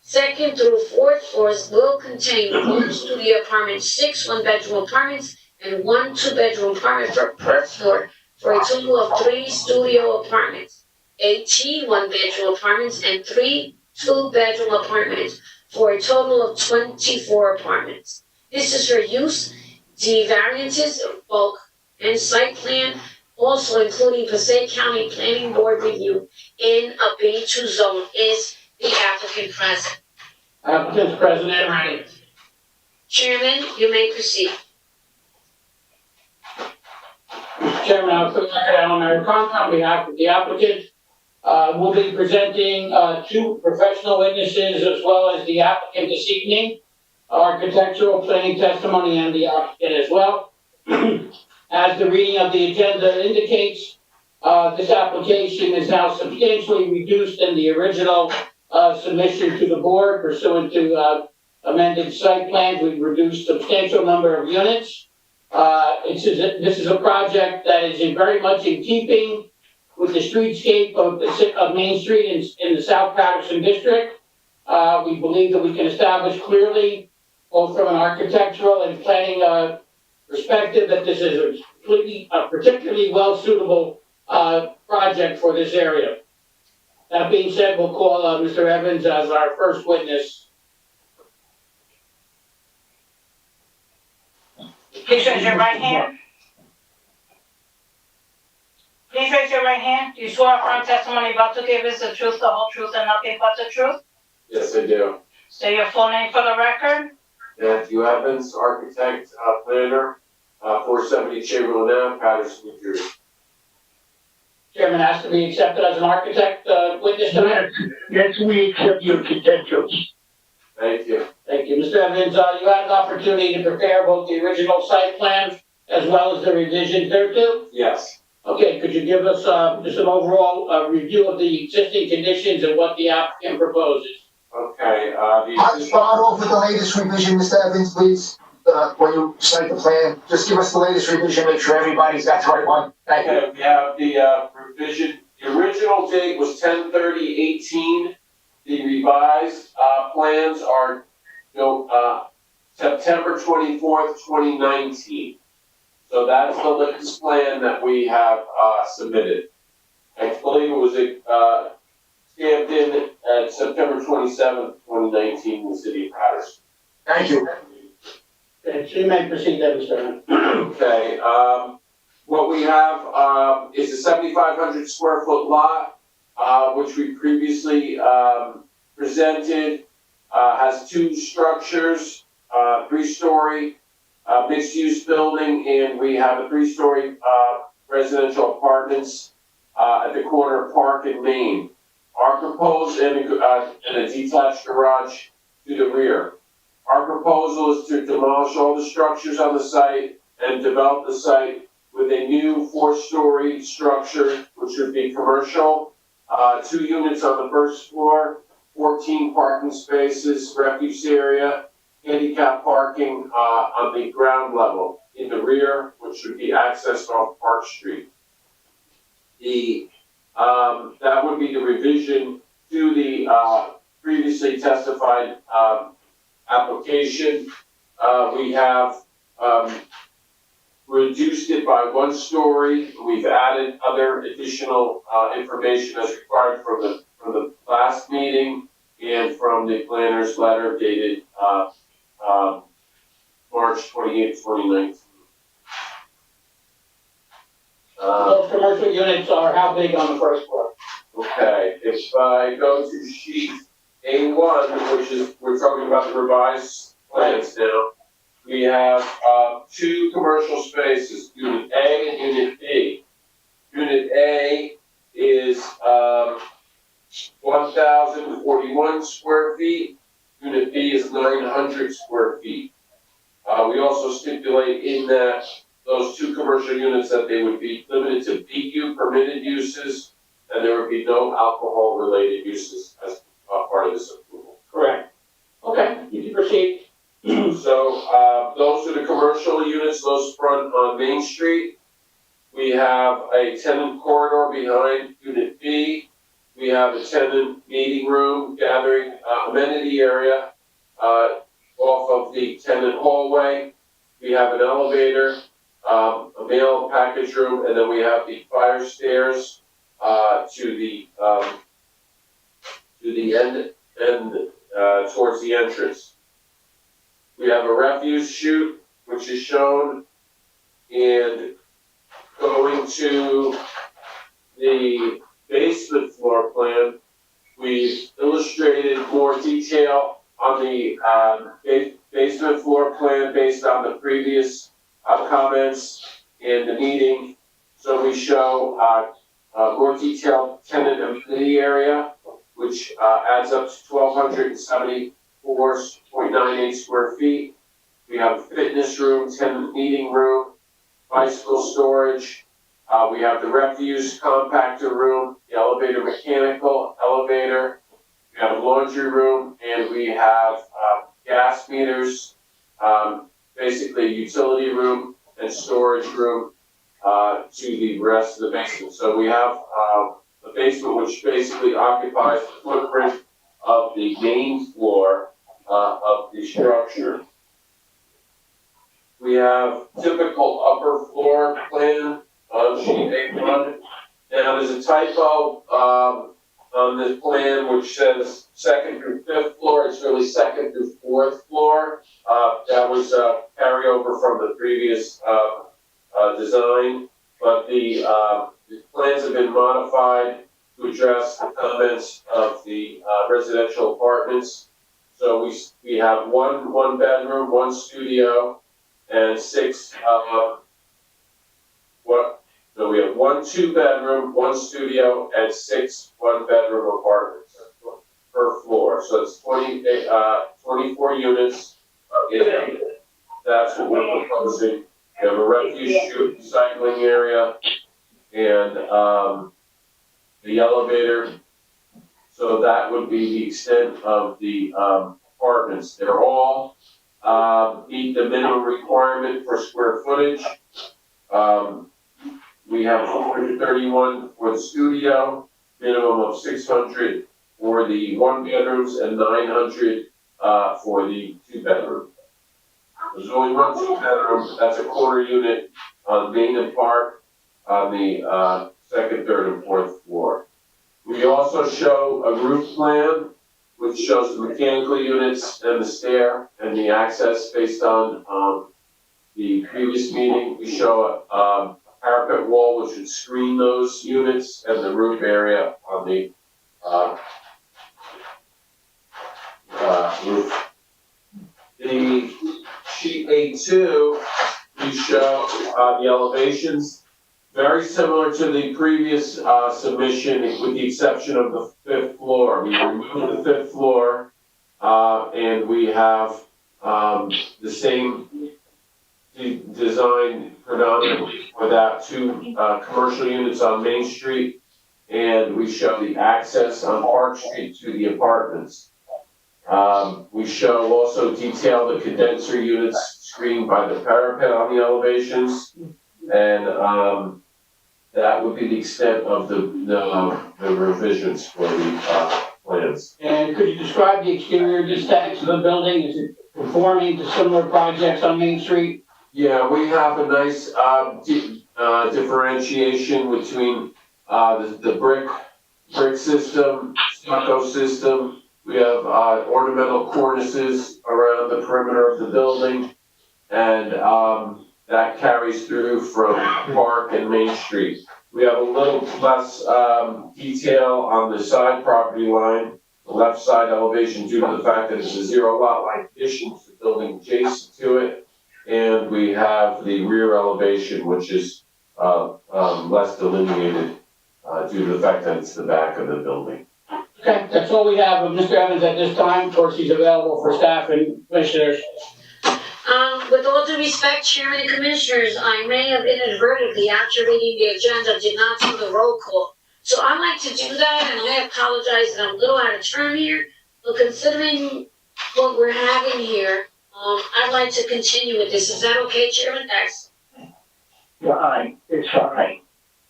2nd through 4th floors will contain 1 studio apartment, 6 one-bedroom apartments, and 1 two-bedroom apartment per floor, for a total of 3 studio apartments, 18 one-bedroom apartments, and 3 two-bedroom apartments, for a total of 24 apartments. This is for use, the variances of bulk and site plan, also including Passaic County Planning Board review in a B2 zone. Is the applicant present? Applicant's president, ready. Chairman, you may proceed. Mr. Chairman, I'll put Alan Americano on behalf of the applicant. We'll be presenting, 2 professional witnesses as well as the applicant this evening. Architectural planning testimony and the applicant as well. As the reading of the agenda indicates, this application is now substantially reduced than the original submission to the board pursuant to amended site plans. We've reduced substantial number of units. This is a project that is very much in keeping with the streetscape of Main Street in the South Paterson district. We believe that we can establish clearly, both from an architectural and planning perspective, that this is a particularly well suitable project for this area. That being said, we'll call Mr. Evans as our first witness. Please raise your right hand. Please raise your right hand. Do you swear affirm testimony about to give is the truth, the whole truth, and nothing but the truth? Yes, I do. Say your full name for the record. Matthew Evans, architect, planner, 470 Chamberlain Ave, Paterson, New Jersey. Chairman has to be accepted as an architect witness tonight. Yes, we accept your credentials. Thank you. Thank you. Mr. Evans, you had an opportunity to prepare both the original site plan as well as the revisions thereto. Yes. Okay, could you give us just an overall review of the existing conditions and what the applicant proposes? Okay, Start off with the latest revision, Mr. Evans, please. When you cite the plan, just give us the latest revision, make sure everybody's got the right one. Thank you. Okay, we have the revision. The original date was 10/30/18. The revised plans are September 24th, 2019. So that's the latest plan that we have submitted. I believe it was stamped in at September 27th, 2019 in the city of Paterson. Thank you. Okay, so you may proceed then, Mr. Evans. Okay, what we have is a 7,500 square foot lot, which we previously presented, has 2 structures, 3-story mixed-use building, and we have a 3-story residential apartments at the corner of Park and Main. Our proposed and a detached garage to the rear. Our proposal is to demolish all the structures on the site and develop the site with a new 4-story structure, which would be commercial, 2 units on the first floor, 14 parking spaces, refuse area, handicap parking on the ground level in the rear, which would be accessed off Park Street. That would be the revision to the previously testified application. We have reduced it by 1 story. We've added other additional information as required from the last meeting and from the planner's letter dated March 28, 2019. Those commercial units are how big on the first floor? Okay, if I go to sheet A1, which is, we're talking about the revised plans now, we have 2 commercial spaces, Unit A and Unit B. Unit A is 1,041 square feet. Unit B is 900 square feet. We also stipulate in that those 2 commercial units that they would be limited to PU permitted uses, and there would be no alcohol-related uses as part of this approval. Correct. Okay, you can proceed. So those are the commercial units, those front on Main Street. We have a tenant corridor behind Unit B. We have a tenant meeting room, gathering amenity area off of the tenant hallway. We have an elevator a mail package room, and then we have the fire stairs, to the end, towards the entrance. We have a refuse chute, which is shown, and going to the basement floor plan, we've illustrated more detail on the, basement floor plan based on the previous, comments in the meeting. So we show, more detailed tenant amenity area, which, adds up to 1,274.98 square feet. We have a fitness room, tenant meeting room, bicycle storage. We have the refuse compactor room, the elevator mechanical elevator. We have a laundry room, and we have, gas meters, basically utility room and storage room, to the rest of the basement. So we have, a basement which basically occupies the footprint of the main floor, of the structure. We have typical upper floor plan on sheet A1. Now, there's a typo, on this plan which says second through fifth floor. It's really second through fourth floor. That was a carryover from the previous, design, but the plans have been modified to address the comments of the, residential apartments. So we have one bedroom, one studio, and six, so we have one 2-bedroom, one studio, and 6 1-bedroom apartments per floor. So it's 24 units. That's what we're proposing. We have a refuse chute, recycling area, and, the elevator. So that would be the extent of the, apartments. They're all, meet the minimum requirement for square footage. We have 431 for the studio, minimum of 600 for the 1-bedrooms, and 900 for the 2-bedroom. There's only one 2-bedroom, that's a quarter unit on Main and Park on the second, third, and fourth floor. We also show a roof plan, which shows the mechanical units and the stair and the access based on the previous meeting. We show a parapet wall which would screen those units and the roof area on the roof. The sheet A2, we show the elevations, very similar to the previous submission with the exception of the 5th floor. We removed the 5th floor and we have the same design predominantly for that 2 commercial units on Main Street, and we show the access on Park Street to the apartments. We show also detail the condenser units screened by the parapet on the elevations, and that would be the extent of the revisions for the plans. And could you describe the exterior aesthetics of the building? Is it conforming to similar projects on Main Street? Yeah, we have a nice differentiation between the brick system, stucco system. We have ornamental cornices around the perimeter of the building, and that carries through from Park and Main Street. We have a little less detail on the side property line, the left side elevation, due to the fact that it's a 0 lot line addition to the building adjacent to it. And we have the rear elevation, which is less delineated due to the fact that it's the back of the building. Okay, that's all we have of Mr. Evans at this time. Of course, he's available for staff and commissioners. With all due respect, Chairman and Commissioners, I may have inadvertently, after reading the agenda, did not do the roll call. So I'd like to do that, and I apologize that I'm a little out of turn here, but considering what we're having here, I'd like to continue with this. Is that okay, Chairman? Thanks. Fine, it's fine.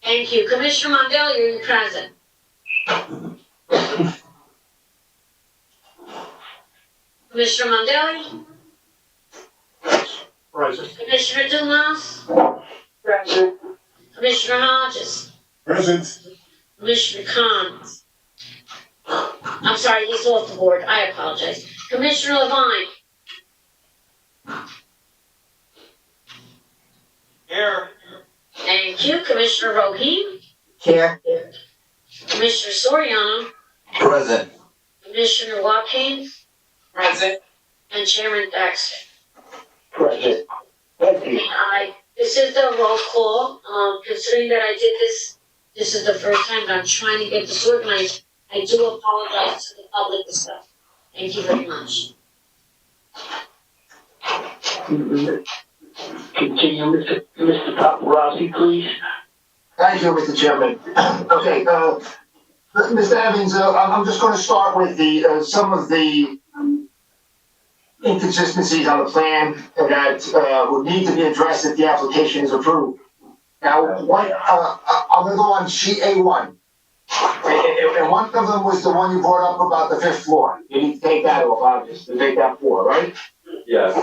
Thank you. Commissioner Mondale, you're present. Commissioner Mondale? Present. Commissioner Dumas, Present. Commissioner Hodges, Present. Commissioner Khan. I'm sorry, he's off the board, I apologize. Commissioner Levine, Here. thank you. Commissioner Rohit, Here. Commissioner Soriano, Present. Commissioner Joaquin, Present. and Chairman Baxter. Present. Thank you. This is the roll call, considering that I did this is the first time that I'm trying to get this organized. I do apologize to the public and stuff. Thank you very much. Continue, Mr. Paparazzi, please. Thank you, Mr. Chairman. Okay, Mr. Evans, I'm just gonna start with some of the inconsistencies on the plan that would need to be addressed if the application is approved. Now, I'm gonna go on sheet A1. And one of them was the one you brought up about the 5th floor. You need to take that off, obviously, take that floor, right? Yes.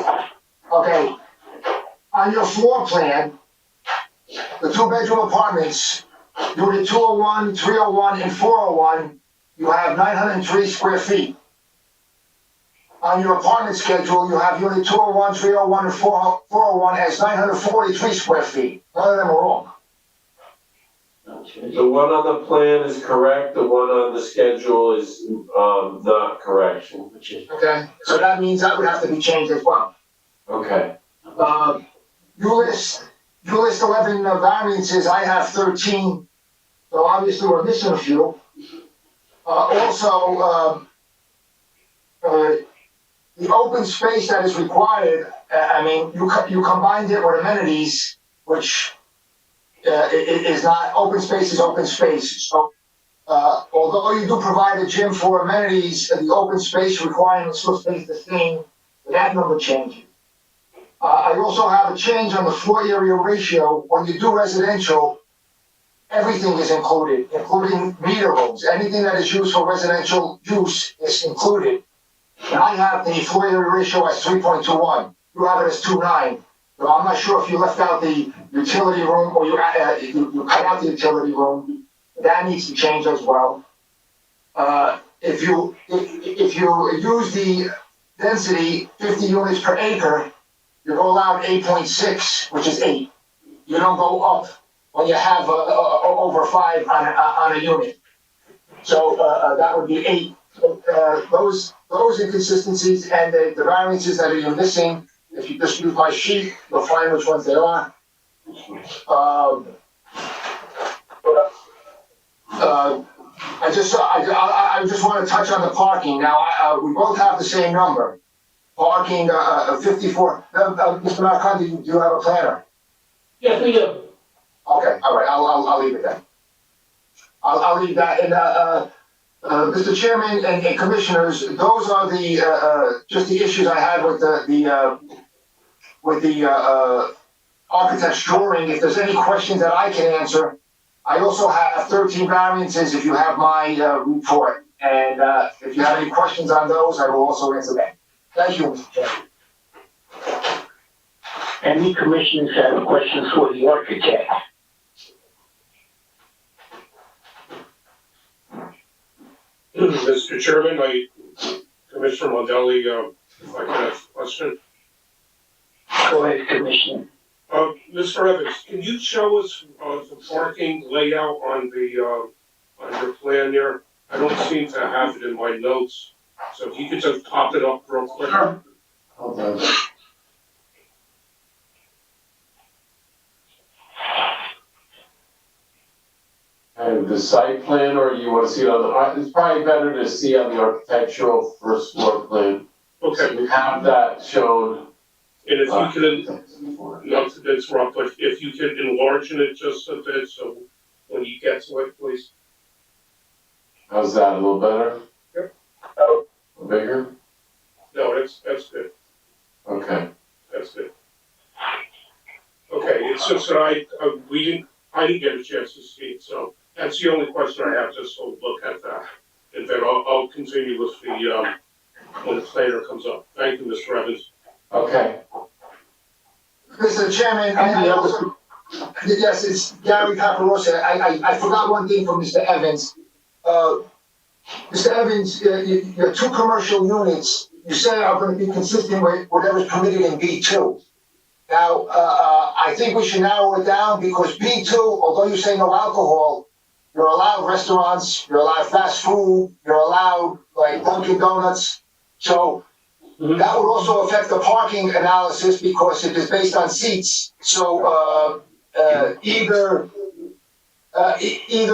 Okay. On your floor plan, the 2-bedroom apartments, unit 201, 301, and 401, you have 903 square feet. On your apartment schedule, you have unit 201, 301, and 401 as 943 square feet. None of them are wrong. The one on the plan is correct, the one on the schedule is, not correct. Okay? So that means that would have to be changed as well. Okay. You list 11 variances, I have 13, so obviously we're missing a few. Also, the open space that is required, I mean, you combined it with amenities, which is not, open space is open space. So, although you do provide a gym for amenities, the open space requirement still stays the same, that number changes. I also have a change on the floor area ratio. When you do residential, everything is included, including meter rooms. Anything that is used for residential use is included. And I have the floor area ratio as 3.21. You have it as 2.9. So I'm not sure if you left out the utility room or you cut out the utility room. That needs to change as well. If you use the density 50 units per acre, you're allowed 8.6, which is 8. You don't go up when you have over 5 on a unit. So that would be 8. Those inconsistencies and the variances that are missing, if you just use my sheet, you'll find which ones they are. I just want to touch on the parking. Now, we both have the same number. Parking, 54. Mr. Marcon, do you have a planner? Yes, we do. Okay, all right, I'll leave it then. I'll leave that. And, Mr. Chairman and Commissioners, those are the, just the issues I had with the architect's drawing. If there's any questions that I can answer, I also have 13 variances if you have my report. And if you have any questions on those, I will also answer them. Thank you, Mr. Chairman. Any commissioners have questions for the architect? Mr. Chairman, Commissioner Mondelli, if I can ask a question. Go ahead, Commissioner. Mr. Evans, can you show us the parking layout on your plan there? I don't seem to have it in my notes, so if you could just pop it up real quick. Sure. Okay. And the site plan, or you want to see it on the, it's probably better to see on the architectural first floor plan. Okay, So you have that shown. and if you could, not to interrupt, but if you could enlarge it just a bit, so when you get to it, please. How's that, a little better? Yep. Bigger? No, that's good, Okay. that's good. Okay, it's just that I didn't get a chance to see it, so that's the only question I have, just to look at that. And then I'll continue with the, when the planner comes up. Thank you, Mr. Evans. Okay. Mr. Chairman, I also, yes, it's Gary Paparosa. I forgot one thing from Mr. Evans. Mr. Evans, your two commercial units, you say are gonna be consistent with whatever's permitted in B2. Now, I think we should narrow it down because B2, although you say no alcohol, you're allowed restaurants, you're allowed fast food, you're allowed like Dunkin' Donuts. So that would also affect the parking analysis because it is based on seats. So, either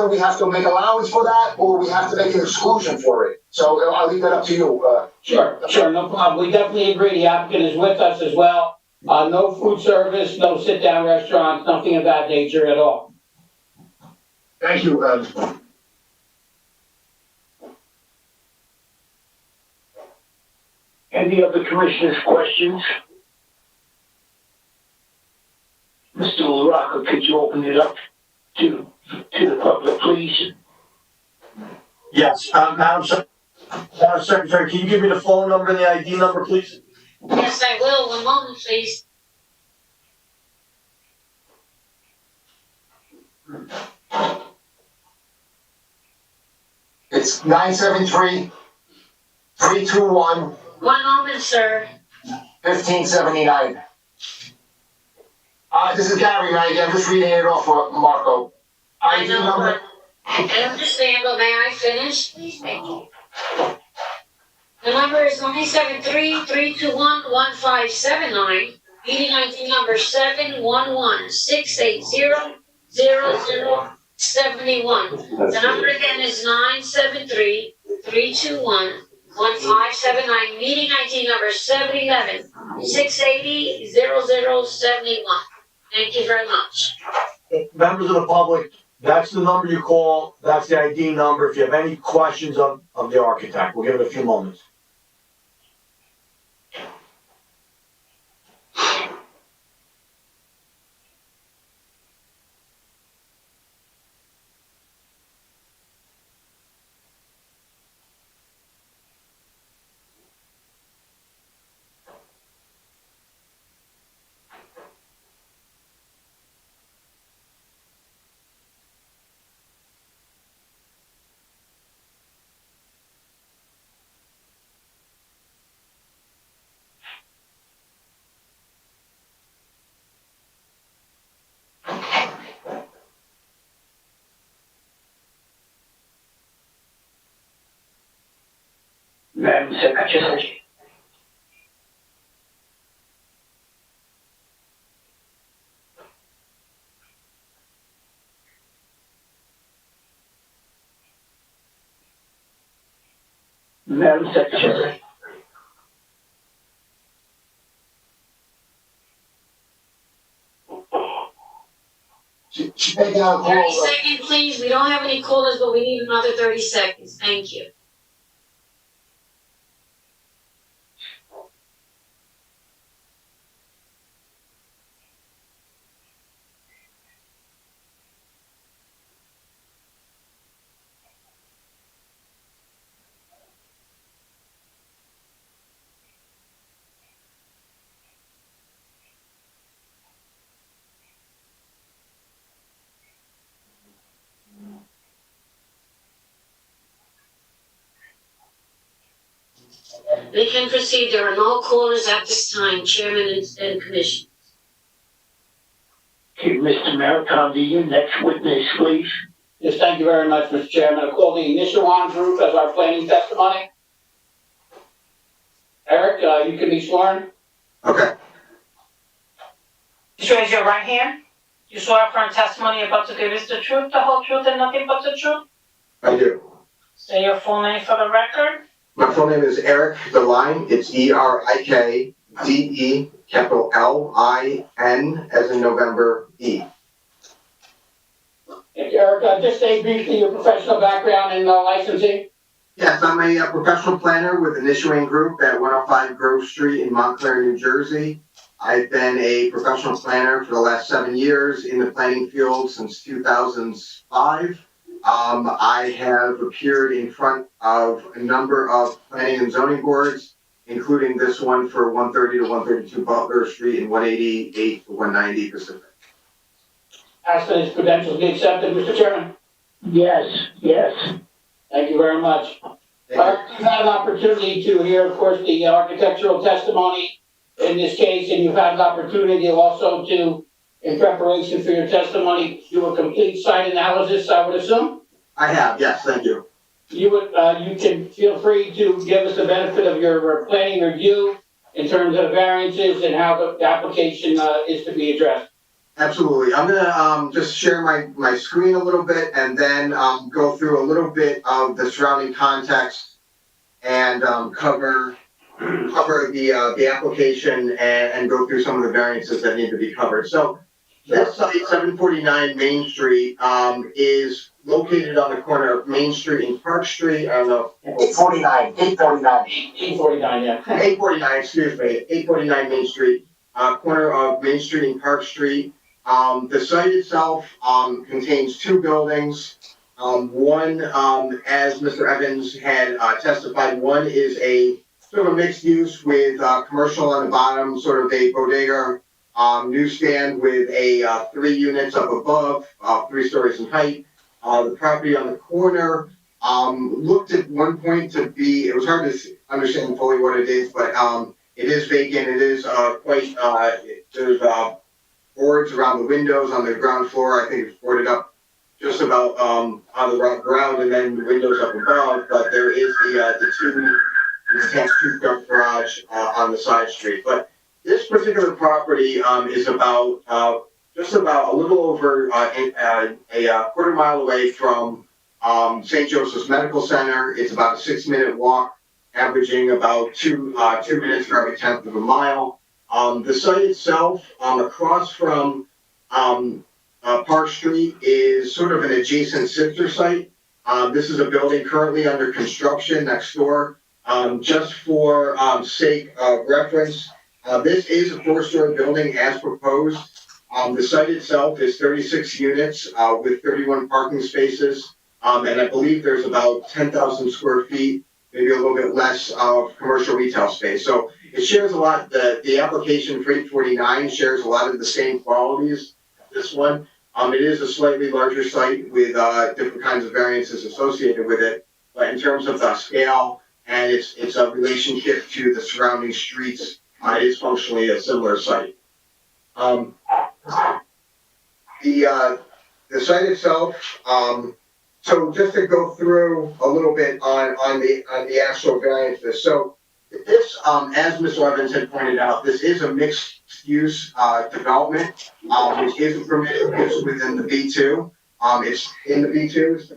we have to make allowance for that or we have to make an exclusion for it. So I'll leave that up to you. Sure, no problem. We definitely agree. The applicant is with us as well. No food service, no sit-down restaurants, nothing of that nature at all. Thank you. Any other commissioners' questions? Mr. LaRocca, could you open it up to the public, please? Yes, Madam Secretary, can you give me the phone number and the ID number, please? Yes, I will. 1 moment, please. It's 973-321-1579. 1 moment, sir. This is Gary, right? I'm just reading it off for Marco. I ID know, number. but I understand, but may I finish? Please, thank you. The number is 973-321-1579. Meeting ID number 711-680-0071. The number again is 973-321-1579. Meeting ID number 711-680-0071. Thank you very much. Members of the public, that's the number you call, that's the ID number. If you have any questions of the architect, we'll give it a few moments. Madam Secretary. Madam Secretary. She's making out a 30 call. seconds, please. We don't have any callers, but we need another 30 seconds. Thank you. We can proceed. There are no callers at this time, Chairman and Commission. Okay, Mr. Maricon, your next witness, please. Yes, thank you very much, Mr. Chairman. I call the Nishawan Group as our planning testimony. Eric, you can be sworn. Okay. Just raise your right hand. You swear affirm testimony you're about to give is the truth, the whole truth, and nothing but the truth? I do. Say your full name for the record. My full name is Eric DeLine. It's ERIKDE, capital LIN, as in November, E. Eric, just state briefly your professional background in licensing. Yes, I'm a professional planner with an issuing group at 105 Grove Street in Montclair, New Jersey. I've been a professional planner for the last 7 years in the planning field since 2005. I have appeared in front of a number of planning and zoning boards including this one for 130 to 132 Butler Street and 188 to 190 Pacific. Asking his credentials be accepted, Mr. Chairman. Yes, yes. Thank you very much. You've had an opportunity to hear, of course, the architectural testimony in this case, and you've had an opportunity also to, in preparation for your testimony, do a complete site analysis, I would assume? I have, yes, thank you. You can feel free to give us the benefit of your planning review in terms of variances and how the application is to be addressed. Absolutely. I'm gonna just share my screen a little bit and then go through a little bit of the surrounding context and cover the application and go through some of the variances that need to be covered. So this site, 749 Main Street, is located on the corner of Main Street and Park Street. I don't know. 849, 849, yeah. 849, excuse me, 849 Main Street, corner of Main Street and Park Street. The site itself contains two buildings. One, as Mr. Evans had testified, one is a sort of a mixed use with commercial on the bottom, sort of a bodega newsstand with a 3 units up above, 3 stories in height. The property on the corner looked at one point to be, it was hard to understand fully what it is, but it is vacant. It is quite, there's boards around the windows on the ground floor. I think it's boarded up just about on the ground, and then the windows up above, but there is the detached two-car garage on the side street. But this particular property is about just about a little over a quarter mile away from St. Joseph's Medical Center. It's about a 6-minute walk, averaging about 2 minutes for every 1/10 of a mile. The site itself, across from Park Street, is sort of an adjacent sister site. This is a building currently under construction next door. Just for sake of reference, this is a 4-story building as proposed. The site itself is 36 units with 31 parking spaces, and I believe there's about 10,000 square feet, maybe a little bit less of commercial retail space. So it shares a lot. The application for 849 shares a lot of the same qualities as this one. It is a slightly larger site with different kinds of variances associated with it, but in terms of the scale and its relationship to the surrounding streets, it is functionally a similar site. The site itself. So just to go through a little bit on the actual variances. So this, as Mr. Evans had pointed out, this is a mixed use development, which is a permitted use within the B2. It's in the B2.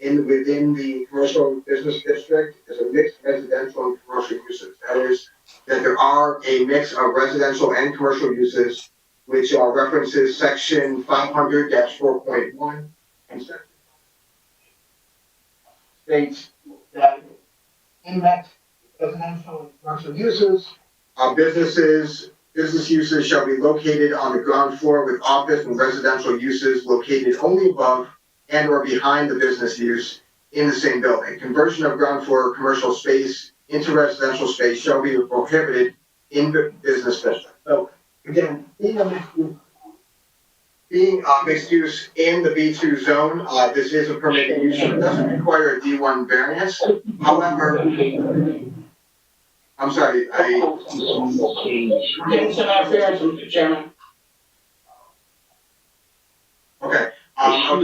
Within the commercial business district is a mixed residential and commercial uses. That is, that there are a mix of residential and commercial uses, which are references section 500-4.1 and section states that in that residential and commercial uses, business uses shall be located on the ground floor with office and residential uses located only above and or behind the business use in the same building. Conversion of ground floor commercial space into residential space shall be prohibited in the business district. So again, being mixed use in the B2 zone, this is a permitted use. It doesn't require a D1 variance. However, I'm sorry, Getting some interference, Mr. Chairman. Okay, I'll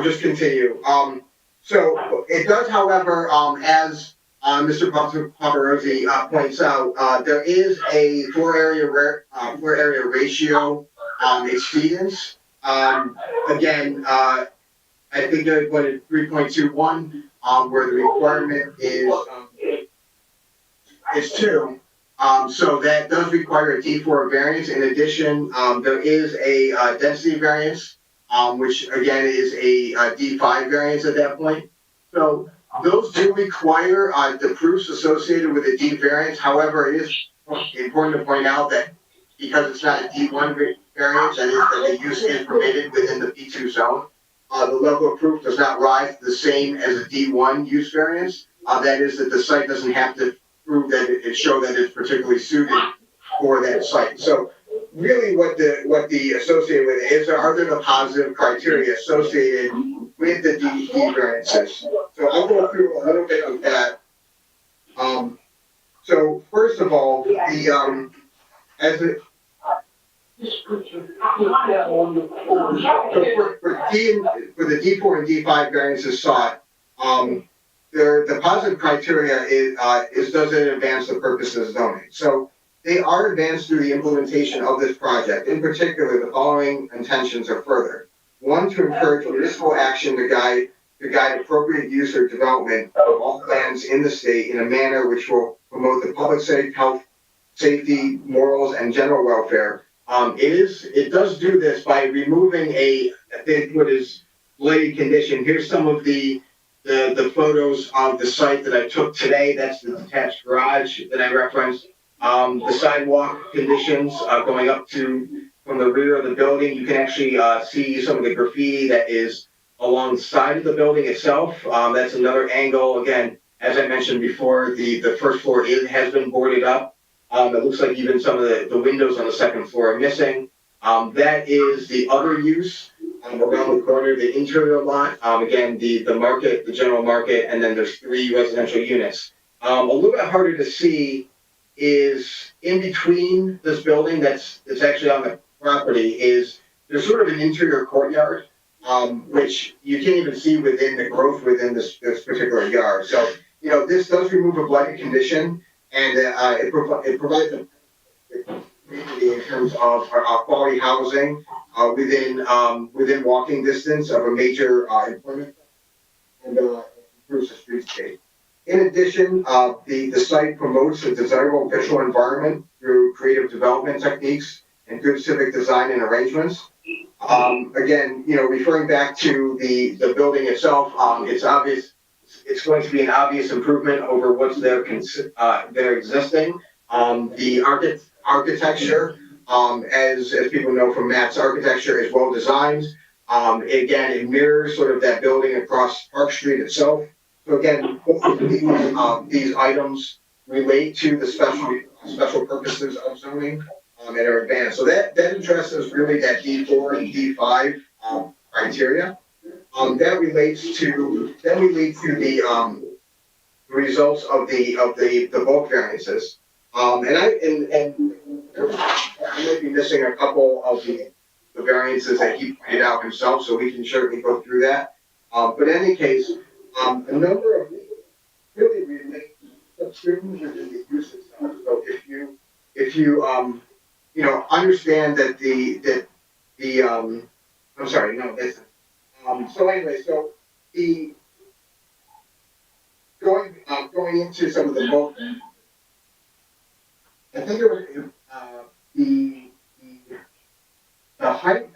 just continue. So it does, however, as Mr. Paparosi points out, there is a floor area ratio exceedance. Again, I think I put it 3.21, where the requirement is 2. So that does require a D4 variance. In addition, there is a density variance, which again is a D5 variance at that point. So those do require the proofs associated with a D variance. However, it is important to point out that because it's not a D1 variance, that is that the use is permitted within the B2 zone. The level of proof does not rise to the same as a D1 use variance. That is that the site doesn't have to prove that it show that it's particularly suited for that site. So really what the associated with it is, are there the positive criteria associated with the DEP variances? So I'll go through a little bit of that. So first of all, the as it Just put your, on the floor. so for the D4 and D5 variances sought, the positive criteria is does it advance the purpose of zoning? So they are advanced through the implementation of this project. In particular, the following intentions are further. One, to encourage municipal action to guide appropriate use or development of all plans in the state in a manner which will promote the public health, safety, morals, and general welfare. It does do this by removing I think what is blighted condition. Here's some of the photos of the site that I took today. That's the detached garage that I referenced. The sidewalk conditions going up from the rear of the building. You can actually see some of the graffiti that is along the side of the building itself. That's another angle. Again, as I mentioned before, the first floor has been boarded up. It looks like even some of the windows on the second floor are missing. That is the other use around the corner, the interior lot. Again, the market, the general market, and then there's 3 residential units. A little bit harder to see is in between this building that's actually on the property is there's sort of an interior courtyard, which you can't even see within the growth within this particular yard. So, this does remove a blighted condition, and it provides a community in terms of quality housing within walking distance of a major employment, and improves the streetscape. In addition, the site promotes a desirable visual environment through creative development techniques and good civic design and arrangements. Again, referring back to the building itself, it's obvious it's going to be an obvious improvement over what's there existing. The architecture, as people know from Matt's architecture, is well designed. Again, it mirrors sort of that building across Park Street itself. So again, both of these items relate to the special purposes of zoning and are advanced. So that addresses really that D4 and D5 criteria. That relates to the results of the bulk variances. And I might be missing a couple of the variances that he pointed out himself, so we can certainly go through that. But in any case, a number of really relate to streams within the use itself. So if you understand that I'm sorry, no, listen. So anyway, so the going into some of the bulk, I think it was the height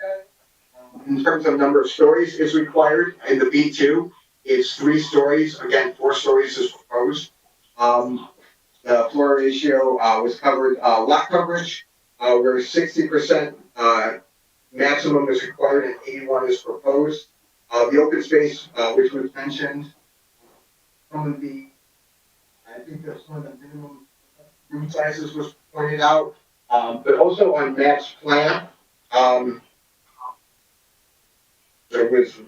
in terms of number of stories is required in the B2. It's 3 stories. Again, 4 stories is proposed. The floor ratio was covered. Lot coverage, where 60% maximum is required and 81 is proposed. The open space, which was mentioned, I think that some of the minimum room sizes was pointed out, but also on Matt's plan, there was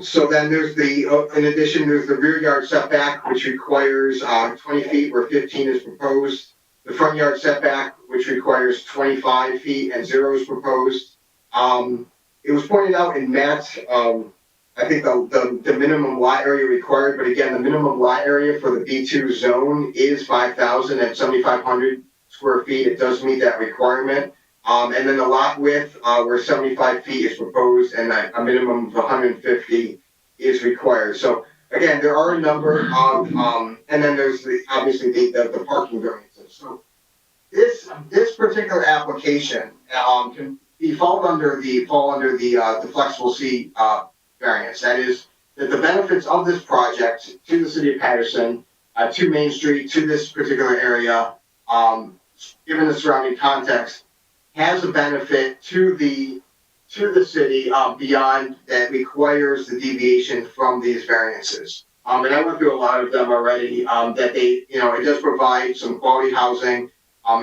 so then there's in addition, there's the rear yard setback, which requires 20 feet where 15 is proposed. The front yard setback, which requires 25 feet and 0 is proposed. It was pointed out in Matt's, I think the minimum lot area required, but again, the minimum lot area for the B2 zone is 5,000 at 7,500 square feet. It does meet that requirement. And then the lot width, where 75 feet is proposed and a minimum of 150 is required. So again, there are a number of, and then there's obviously the parking variances. So this particular application can fall under the flexible C variance. That is that the benefits of this project to the city of Paterson, to Main Street, to this particular area, given the surrounding context, has a benefit to the city, beyond that requires the deviation from these variances. And I went through a lot of them already, that they, it does provide some quality housing,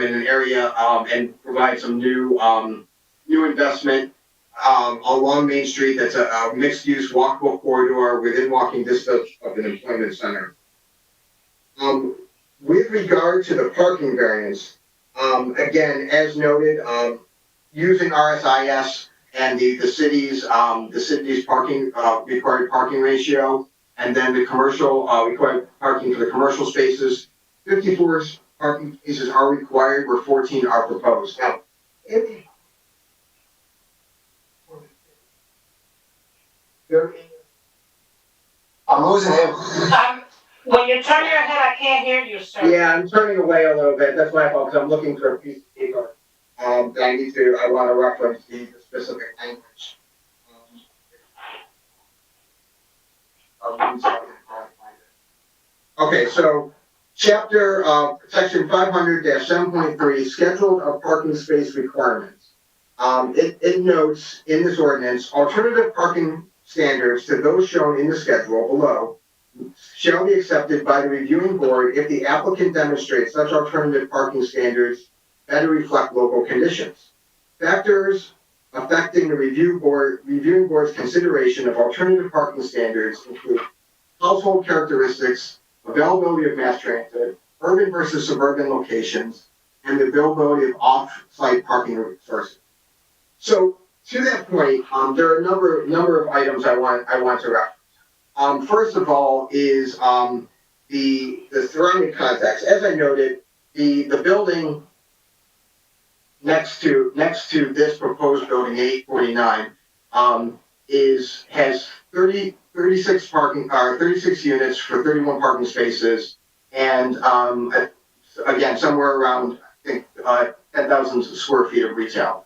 in an area, and provide some new investment, along Main Street. That's a mixed-use walkable corridor within walking distance of an employment center. With regard to the parking variance, again, as noted, using RSIS and the city's parking, required parking ratio, and then the commercial, required parking for the commercial spaces, 54 parking spaces are required, where 14 are proposed. Now, I'm losing him. When you turn your head, I can't hear you, sir. yeah, I'm turning away a little bit. That's my fault, because I'm looking for a piece of paper. I want to reference the specific language. Okay, so section 500-7.3, scheduled of parking space requirements. It notes in this ordinance, alternative parking standards to those shown in the schedule below shall be accepted by the reviewing board if the applicant demonstrates such alternative parking standards better reflect local conditions. Factors affecting the reviewing board's consideration of alternative parking standards include household characteristics, availability of mass transit, urban versus suburban locations, and the availability of off-site parking sources. So to that point, there are a number of items I want to reference. First of all is the surrounding context. As I noted, the building next to this proposed building, 849, has 36 units for 31 parking spaces, and again, somewhere around, I think, 10,000 square feet of retail.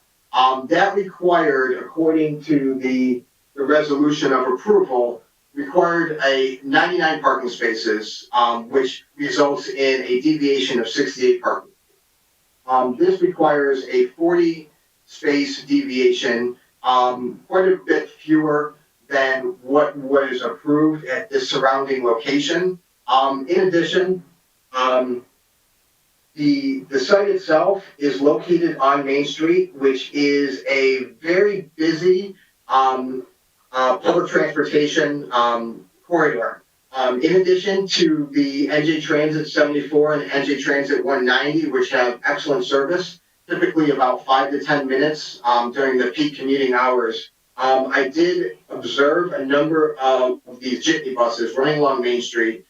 That required, according to the resolution of approval, required a 99 parking spaces, which results in a deviation of 68 parking. This requires a 40 space deviation, quite a bit fewer than what was approved at this surrounding location. In addition, the site itself is located on Main Street, which is a very busy public transportation corridor. In addition to the NJ Transit 74 and NJ Transit 190, which have excellent service, typically about 5 to 10 minutes during the peak commuting hours, I did observe a number of these jitney buses running along Main Street,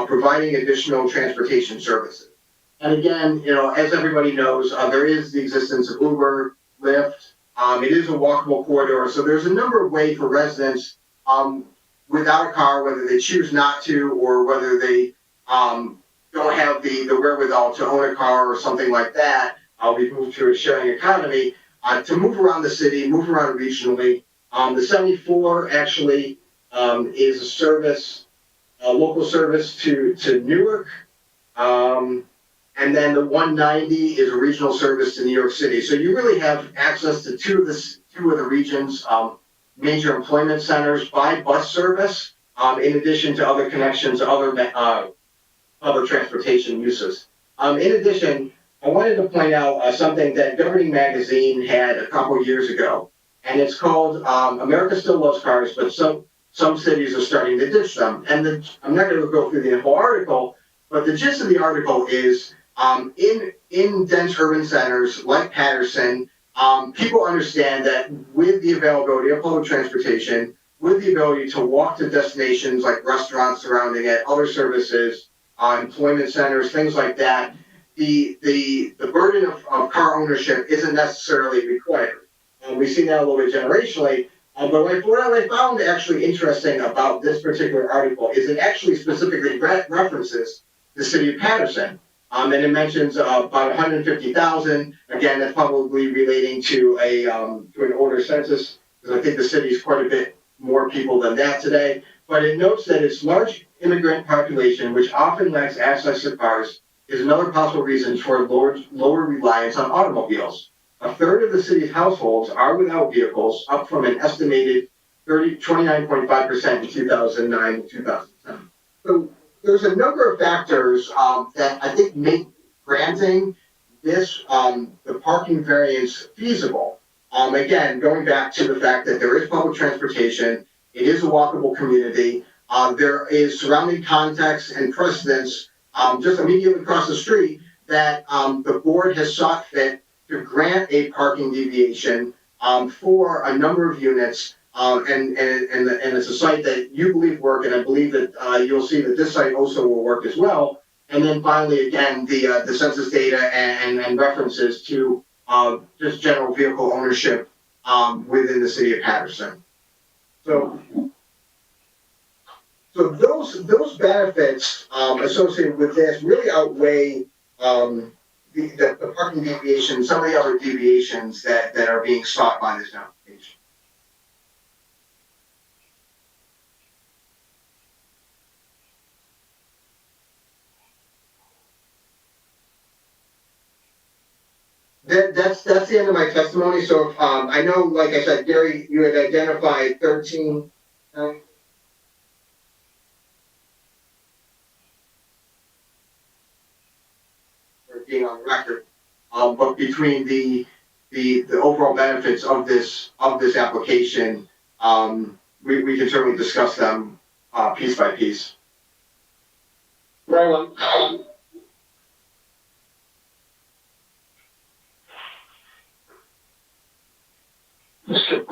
providing additional transportation services. And again, as everybody knows, there is the existence of Uber, Lyft. It is a walkable corridor, so there's a number of ways for residents without a car, whether they choose not to or whether they don't have the wherewithal to own a car or something like that. We've moved to a sharing economy to move around the city, move around regionally. The 74 actually is a service, a local service to Newark. And then the 190 is a regional service to New York City. So you really have access to two of the region's major employment centers by bus service, in addition to other connections to other public transportation uses. In addition, I wanted to point out something that Governing Magazine had a couple years ago, and it's called America Still Loves Cars, but some cities are starting to ditch them. And I'm not going to go through the whole article, but the gist of the article is in dense urban centers like Paterson, people understand that with the availability of public transportation, with the ability to walk to destinations like restaurants surrounding it, other services, employment centers, things like that, the burden of car ownership isn't necessarily required. We see that a little bit generationally. But what I found actually interesting about this particular article is it actually specifically references the city of Paterson. And it mentions about 150,000. Again, that's probably relating to an older census, because I think the city is quite a bit more people than that today. But it notes that its large immigrant population, which often lacks access to cars, is another possible reason for lower reliance on automobiles. A third of the city's households are without vehicles, up from an estimated 29.5% in 2009 and 2010. So there's a number of factors that I think make granting this the parking variance feasible. Again, going back to the fact that there is public transportation, it is a walkable community. There is surrounding context and precedence just immediately across the street that the board has sought fit to grant a parking deviation for a number of units. And it's a site that you believe work, and I believe that you'll see that this site also will work as well. And then finally, again, the census data and references to just general vehicle ownership within the city of Paterson. So those benefits associated with this really outweigh the parking deviation, some of the other deviations that are being sought by this application. That's the end of my testimony. So I know, like I said, Gary, you had identified 13. Being on record, but between the overall benefits of this application, we can certainly discuss them piece by piece. Very well. Mr.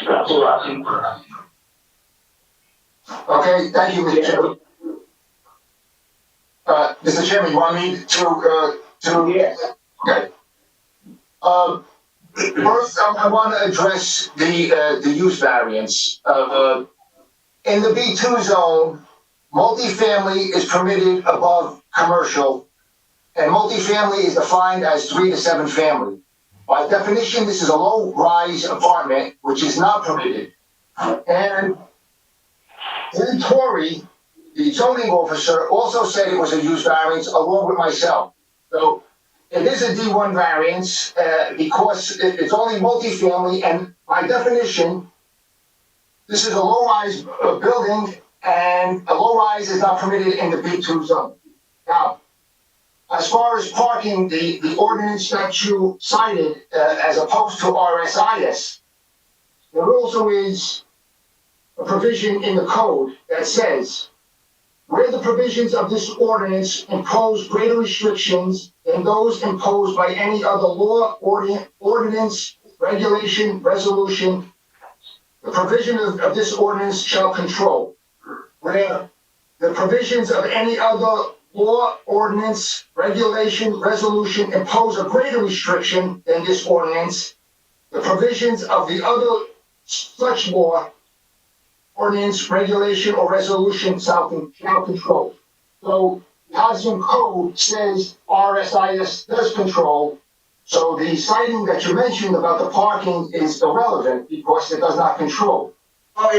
Paparazzi. Okay, thank you, Mr. Chairman. Mr. Chairman, you want me to? Yes. Okay. First, I want to address the use variance. In the B2 zone, multifamily is permitted above commercial, and multifamily is defined as 3 to 7 family. By definition, this is a low-rise apartment, which is not permitted. And in Torrey, the zoning officer also said it was a use variance along with myself. So it is a D1 variance because it's only multifamily, and by definition, this is a low-rise building, and a low-rise is not permitted in the B2 zone. Now, as far as parking, the ordinance that you cited as opposed to RSIS, there also is a provision in the code that says, where the provisions of this ordinance impose greater restrictions than those imposed by any other law, ordinance, regulation, resolution, the provision of this ordinance shall control. Where the provisions of any other law, ordinance, regulation, resolution impose a greater restriction than this ordinance, the provisions of the other such law, ordinance, regulation, or resolution shall control. So the housing code says RSIS does control. So the citing that you mentioned about the parking is irrelevant because it does not control. Oh,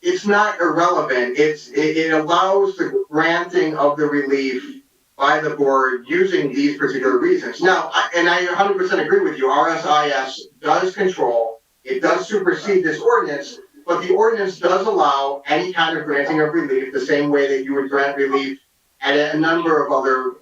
it's not irrelevant. It allows the granting of the relief by the board using these particular reasons. Now, and I 100% agree with you, RSIS does control, it does supersede this ordinance, but the ordinance does allow any kind of granting of relief the same way that you would grant relief at a number of other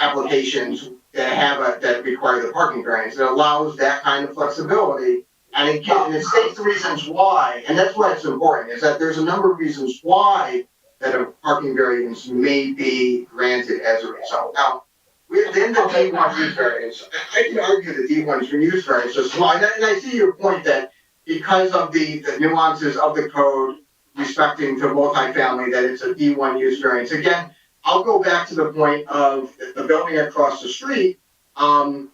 applications that require the parking variance. It allows that kind of flexibility, and it states the reasons why, and that's why it's important, is that there's a number of reasons why that a parking variance may be granted as a result. Now, within the D1 use variance, I can argue the D1 use variance is small, and I see your point that because of the nuances of the code respecting to multifamily, that it's a D1 use variance. Again, I'll go back to the point of the building across the street. Again,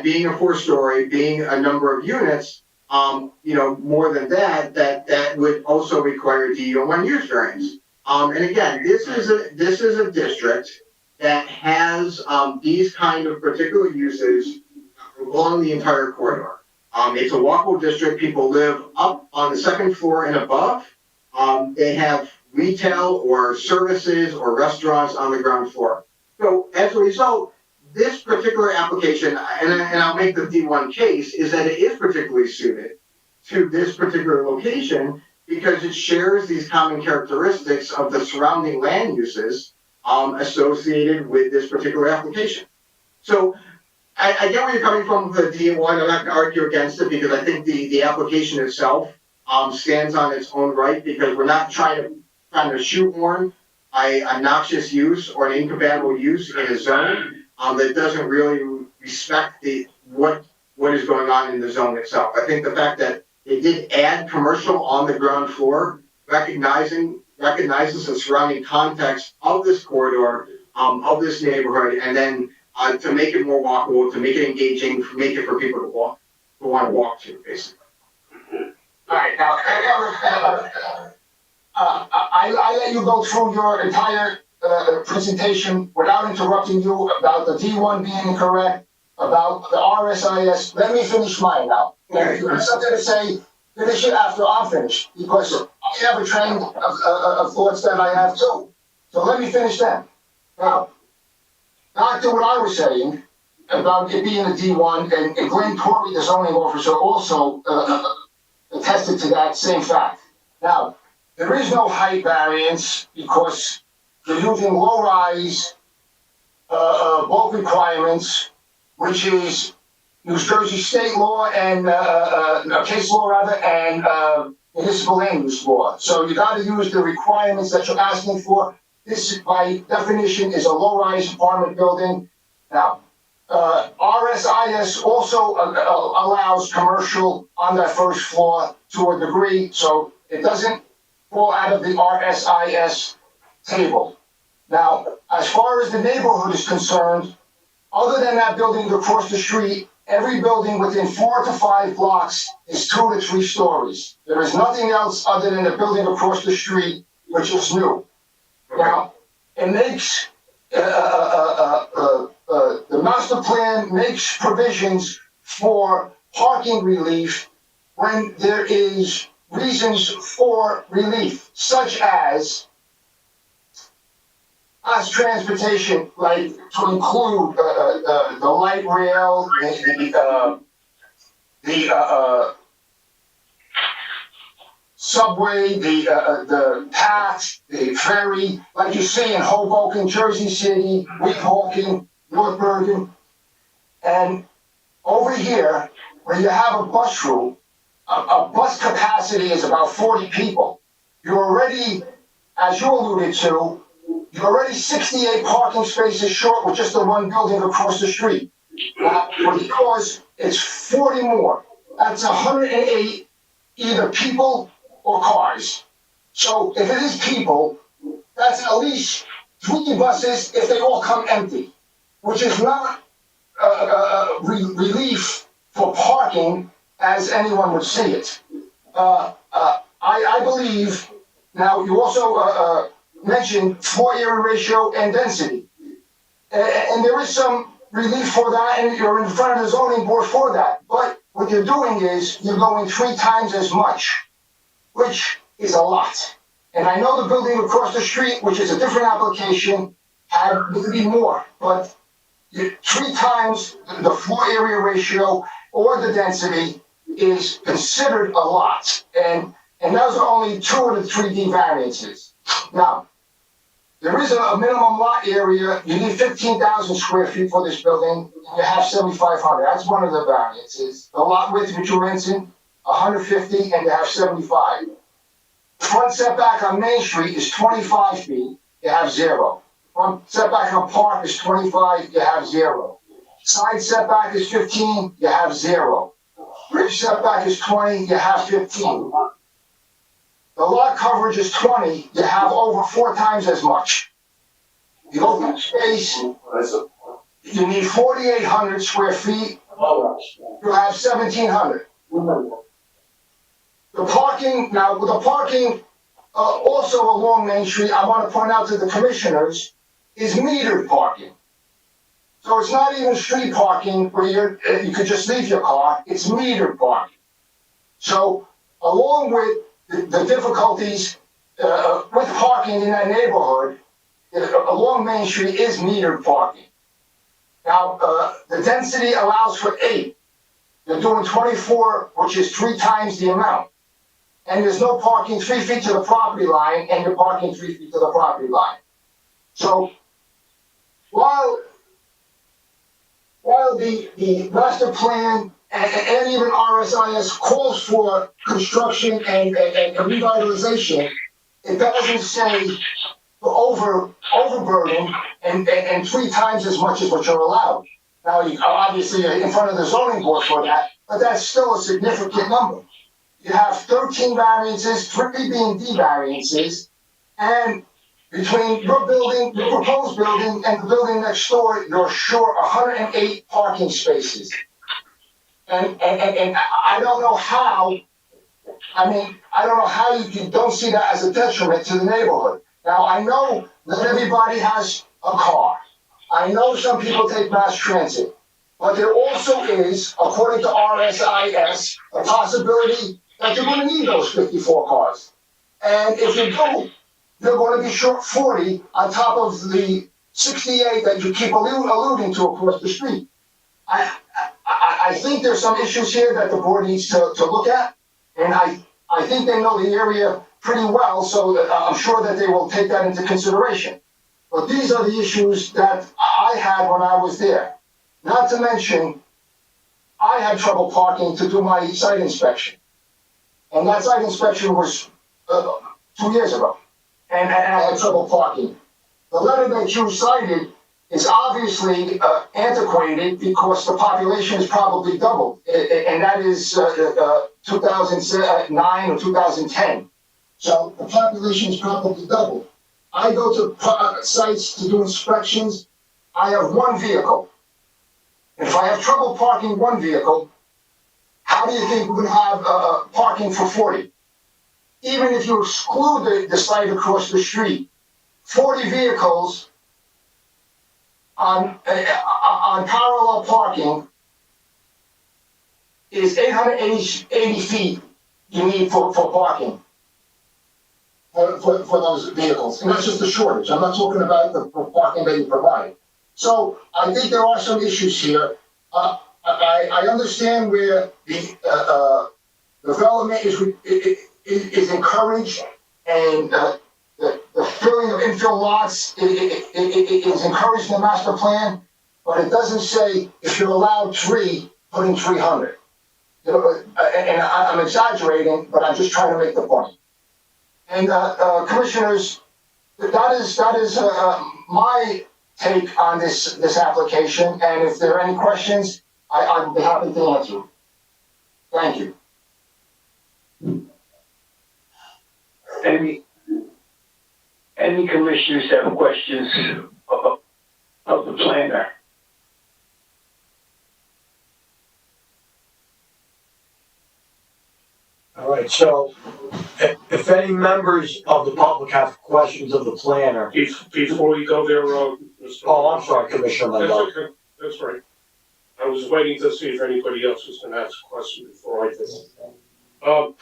being a 4-story, being a number of units, more than that would also require a D1 use variance. And again, this is a district that has these kind of particular uses along the entire corridor. It's a walkable district. People live up on the second floor and above. They have retail or services or restaurants on the ground floor. So as a result, this particular application, and I'll make the D1 case, is that it is particularly suited to this particular location because it shares these common characteristics of the surrounding land uses associated with this particular application. So I get where you're coming from with the D1. I'm not going to argue against it because I think the application itself stands on its own right because we're not trying to shoehorn a noxious use or an incompatible use in a zone that doesn't really respect what is going on in the zone itself. I think the fact that they did add commercial on the ground floor recognizes the surrounding context of this corridor, of this neighborhood, and then to make it more walkable, to make it engaging, to make it for people to want to walk to, basically. All right, now, I let you go through your entire presentation without interrupting you about the D1 being incorrect, about the RSIS. Let me finish mine now. If you have something to say, finish it after I'm finished, because I have a train of thoughts that I have too. So let me finish then. Now, back to what I was saying about it being a D1, and Glenn Corey, the zoning officer, also attested to that same fact. Now, there is no height variance because you're using low-rise bulk requirements, which is New Jersey state law and case law rather, and municipal land use law. So you got to use the requirements that you're asking for. This, by definition, is a low-rise apartment building. Now, RSIS also allows commercial on that first floor to a degree, so it doesn't fall out of the RSIS table. Now, as far as the neighborhood is concerned, other than that building across the street, every building within 4 to 5 blocks is 2 to 3 stories. There is nothing else other than the building across the street, which is new. Now, it makes, the master plan makes provisions for parking relief when there is reasons for relief, such as transportation, like to include the light rail, the subway, the path, the ferry, like you see in Hoboken, Jersey City, Weehawken, North Bergen. And over here, where you have a bus route, a bus capacity is about 40 people. You're already, as you alluded to, you're already 68 parking spaces short with just the one building across the street. Because it's 40 more. That's 108 either people or cars. So if it is people, that's at least 3 buses if they all come empty, which is not relief for parking as anyone would see it. I believe, now you also mentioned floor area ratio and density. And there is some relief for that, and you're in front of the zoning board for that. But what you're doing is you're going 3 times as much, which is a lot. And I know the building across the street, which is a different application, had maybe more, but 3 times the floor area ratio or the density is considered a lot. And those are only 2 of the 3D variances. Now, there is a minimum lot area. You need 15,000 square feet for this building, and you have 7,500. That's one of the variances. The lot width, which you mentioned, 150, and you have 75. Front setback on Main Street is 25 feet, you have 0. Front setback on Park is 25, you have 0. Side setback is 15, you have 0. Ridge setback is 20, you have 15. The lot coverage is 20, you have over 4 times as much. The open space, you need 4,800 square feet, you have 1,700. The parking, now with the parking also along Main Street, I want to point out to the commissioners, is metered parking. So it's not even street parking where you could just leave your car, it's metered parking. So along with the difficulties with parking in that neighborhood, along Main Street is metered parking. Now, the density allows for 8. You're doing 24, which is 3 times the amount. And there's no parking 3 feet to the property line, and you're parking 3 feet to the property line. So, while the master plan and even RSIS calls for construction and revitalization, it doesn't say overburden and 3 times as much as what you're allowed. Now, you are obviously in front of the zoning board for that, but that's still a significant number. You have 13 variances, 3 being D variances, and between your building, the proposed building, and the building next door, you're short 108 parking spaces. And I don't know how, I don't know how you don't see that as a detriment to the neighborhood. Now, I know that everybody has a car. I know some people take mass transit. But there also is, according to RSIS, a possibility that you're going to need those 54 cars. And if you do, you're going to be short 40 on top of the 68 that you keep alluding to across the street. I think there's some issues here that the board needs to look at, and I think they know the area pretty well, so I'm sure that they will take that into consideration. But these are the issues that I had when I was there. Not to mention, I had trouble parking to do my site inspection. And that site inspection was 2 years ago. And I had trouble parking. The letter that you cited is obviously antiquated because the population is probably doubled. And that is 2009 or 2010. So the population is probably doubled. I go to sites to do inspections. I have 1 vehicle. If I have trouble parking 1 vehicle, how do you think we're going to have parking for 40? Even if you exclude the site across the street, 40 vehicles on parallel parking is 880 feet you need for parking for those vehicles. And that's just the shortage. I'm not talking about the parking that you provide. So I think there are some issues here. I understand where the development is encouraged, and the filling of infill lots is encouraged in the master plan, but it doesn't say if you're allowed 3, put in 300. You know, and I'm exaggerating, but I'm just trying to make the point. And commissioners, that is my take on this application, and if there are any questions, I'd be happy to answer. Thank you. Any commissioners have questions of the planner? All right, so if any members of the public have questions of the planner. Before we go there, Mr. Oh, I'm sorry, Commissioner That's Mandel. okay, that's right. I was waiting to see if anybody else was gonna ask a question before I did. So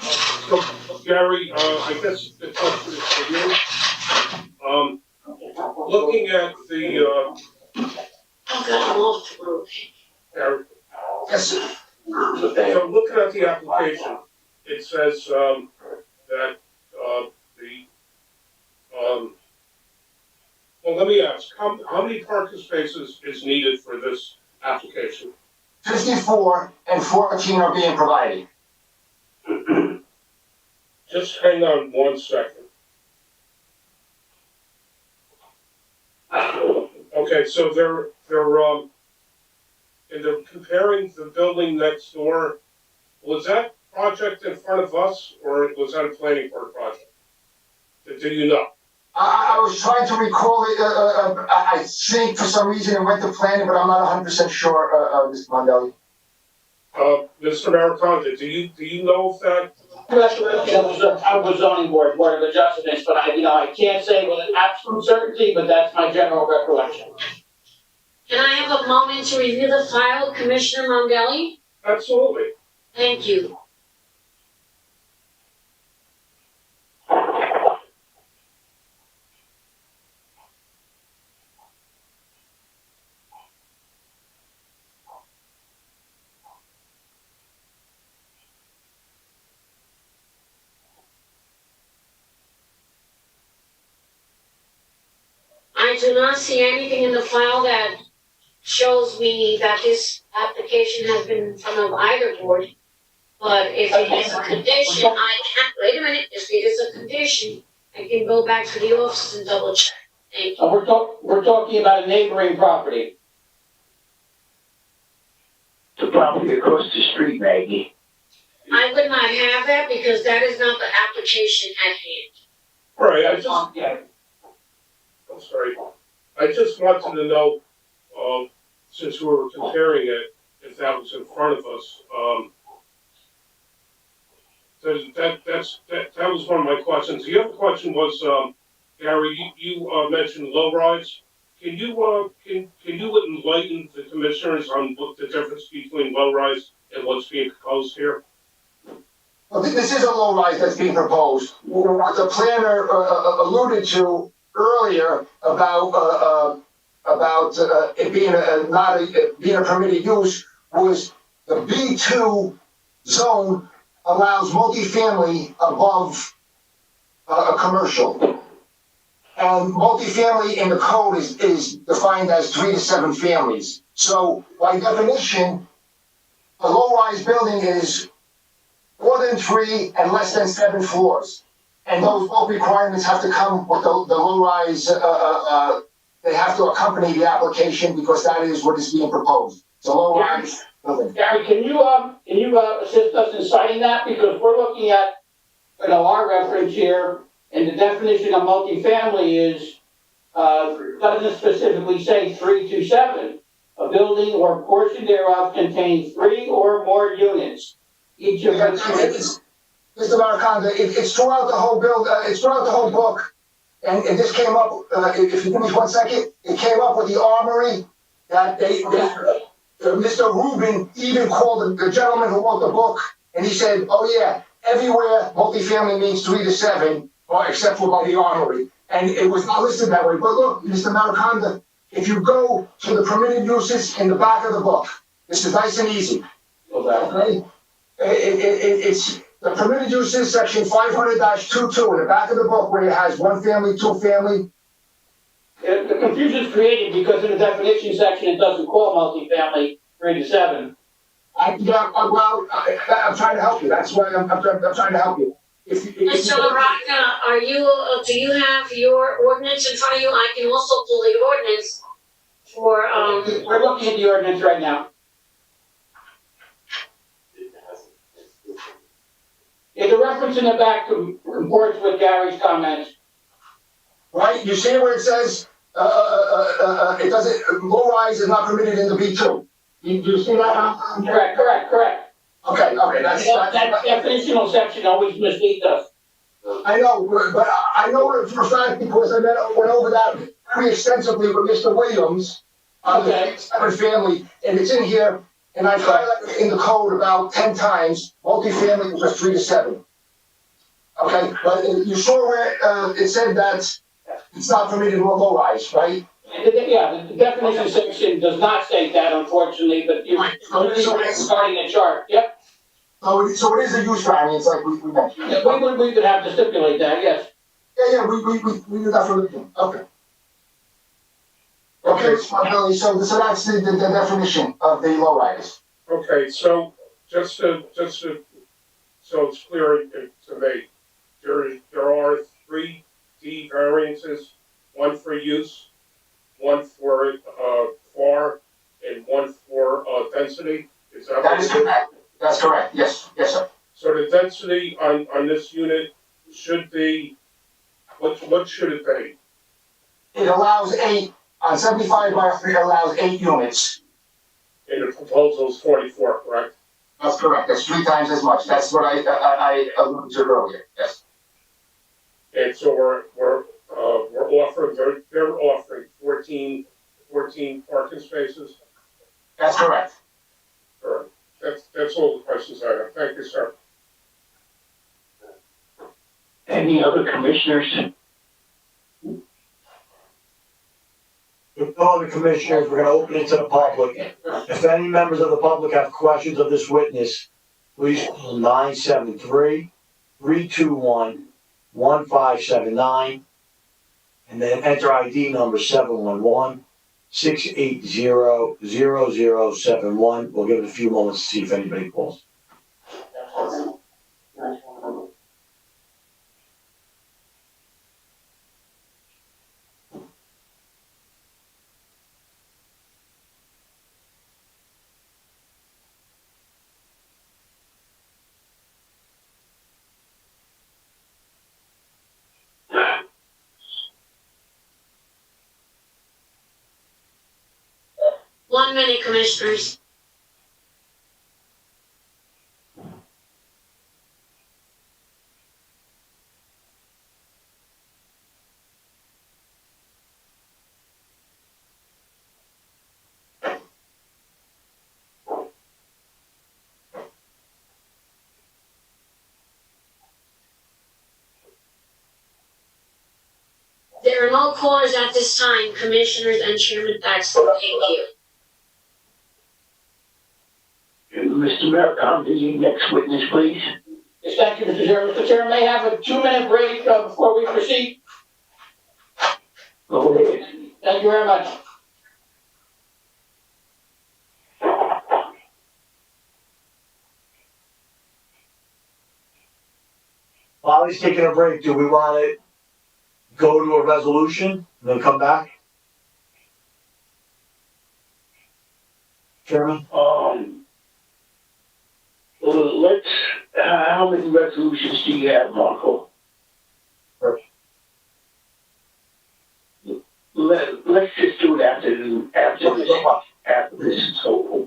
Gary, I guess the question is for you. Looking at the, Oh God, I'm off the road. Yes, sir. so looking at the application, it says, that, well, let me ask, how many parking spaces is needed for this application? 54 and 14 are being provided. Just hang on 1 second. Okay, so and they're comparing the building next door. Was that project in front of us, or was that a planning board project? Do you know? I was trying to recall it, I think for some reason it went to planning, but I'm not 100% sure, Mr. Mondelli. Mr. Mariconda, do you know if that? I was zoning board of adjustments, but I can't say with absolute certainty, but that's my general recollection. Can I have a moment to review the file, Commissioner Mondelli? Absolutely. Thank you. I do not see anything in the file that shows me that this application has been in front of either board. But if it is a condition, I can't, wait a minute, if it is a condition, I can go back to the office and double check. Thank you. We're talking about a neighboring property. The property across the street, Maggie. I would not have that because that is not the application at hand. Right, I just, Yeah. I'm sorry, I just wanted to know, since we were comparing it, if that was in front of us, that was one of my questions. The other question was, Gary, you mentioned low rise. Can you enlighten the commissioners on what the difference between low rise and what's being proposed here? Well, this is a low rise that's being proposed. What the planner alluded to earlier about it being being a permitted use was the B2 zone allows multifamily above a commercial. And multifamily in the code is defined as 3 to 7 families. So by definition, a low-rise building is more than 3 and less than 7 floors. And those both requirements have to come with the low-rise, they have to accompany the application because that is what is being proposed. It's a low-rise building. Gary, can you assist us in citing that? Because we're looking at, our reference here, and the definition of multifamily is, doesn't specifically say 3 to 7. A building or portion thereof contains 3 or more units. Each of which Mr. Maracanda, it's throughout the whole it's throughout the whole book. And this came up, if you give me 1 second, it came up with the armory that Mr. Rubin even called the gentleman who wrote the book, and he said, oh yeah, everywhere multifamily means 3 to 7, or except for by the armory. And it was not listed that way. But look, Mr. Maracanda, if you go to the permitted uses in the back of the book, this is nice and easy. Okay? It's the permitted uses section 500-22 in the back of the book where it has 1 family, 2 family. The confusion is created because in the definition section, it doesn't call multifamily 3 to 7. I'm trying to help you. That's why I'm trying to help you. Mr. LaRocca, do you have your ordinance in front of you? I can also pull the ordinance for, We're looking at the ordinance right now. Yeah, the reference in the back comports with Gary's comments. Right, you see where it says, it doesn't, low rise is not permitted in the B2. You see that? Correct. Okay, That definitional section always misleads us. I know, but I know it for a fact because I went over that pretty extensively with Mr. Williams on the 7 family, and it's in here, and I've highlighted in the code about 10 times, multifamily is just 3 to 7. Okay, but you saw where it said that it's not permitted in low rise, right? Yeah, the definition section does not state that, unfortunately, but you're starting the chart. Yep. So it is a use variance, like we mentioned. Yeah, we would have to stipulate that, yes. Yeah, we do that for the thing. Okay. Okay, so that's the definition of the low rise. Okay, so just so it's clear to me, there are 3 D variances, 1 for use, 1 for FAR, and 1 for density. Is that That is correct. That's correct. Yes, sir. So the density on this unit should be, what should it be? It allows 8, on 75/3, it allows 8 units. And the proposal is 44, correct? That's correct. That's 3 times as much. That's what I alluded to earlier. Yes. And so we're offering, they're offering 14 parking spaces? That's correct. All right. That's all the questions I have. Thank you, sir. Any other commissioners? With all the commissioners, we're gonna open it to the public. If any members of the public have questions of this witness, please call 973-321-1579. and then enter ID number 711-680-0071. We'll give it a few moments to see if anybody calls. One minute, commissioners. There are no callers at this time, commissioners and Chairman Paxton. Thank you. Mr. Maricon, the next witness, please. Yes, thank you, Mr. Chairman. Mr. Chairman, may I have a 2-minute break before we proceed? Go ahead. Thank you very much. While he's taking a break, do we want to go to a resolution and then come back? Chairman? Let's, how many resolutions do you have, Marco? Let's just do it after this is over.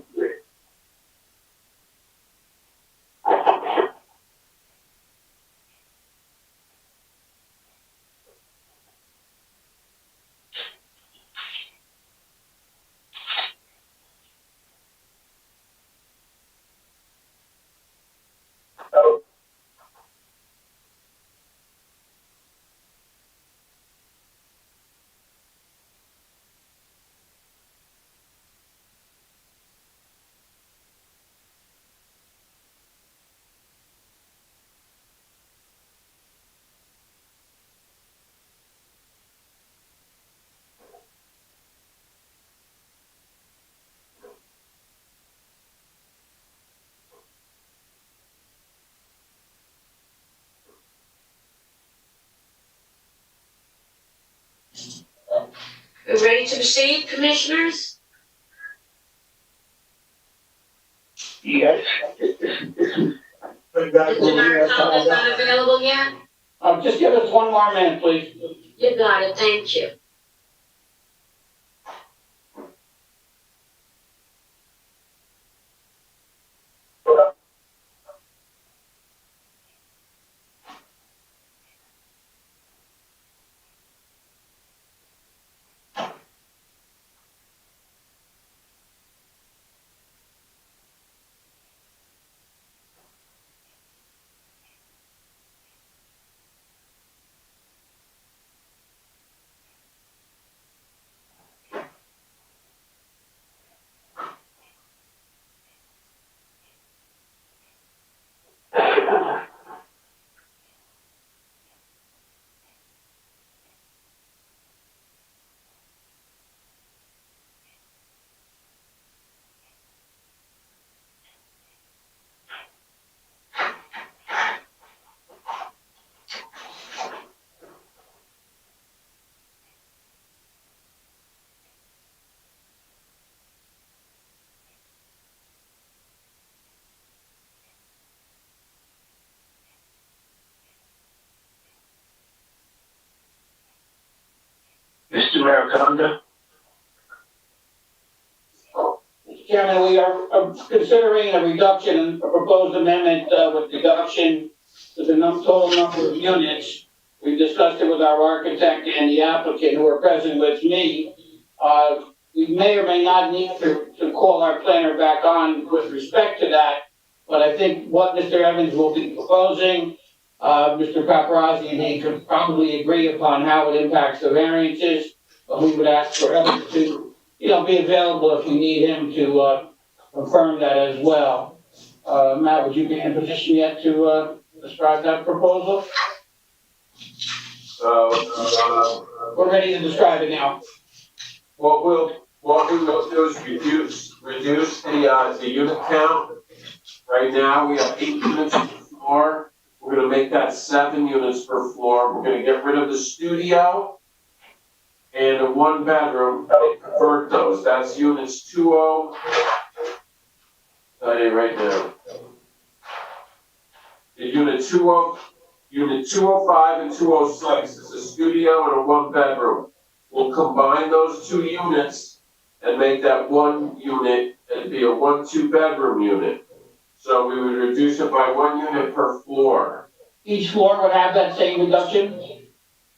We're ready to proceed, commissioners? Yes. Mr. Maricon is not available yet? Just give us 1 more minute, please. You got it, thank you. Mr. Mariconda? Mr. Chairman, we are considering a reduction, a proposed amendment with reduction to the total number of units. We discussed it with our architect and the applicant who are present with me. We may or may not need to call our planner back on with respect to that, but I think what Mr. Evans will be proposing, Mr. Paparazzi and he could probably agree upon how it impacts the variances, but we would ask for Evans to, be available if we need him to confirm that as well. Matt, would you be in a position yet to describe that proposal? we're ready to describe it now. What we will do is reduce the unit count. Right now, we have 8 units per floor. We're gonna make that 7 units per floor. We're gonna get rid of the studio and a 1-bedroom, and convert those. That's units 20. Tell you right now. The unit 205 and 206 is a studio and a 1-bedroom. We'll combine those 2 units and make that 1 unit and be a 1-2-bedroom unit. So we would reduce it by 1 unit per floor. Each floor would have that same reduction?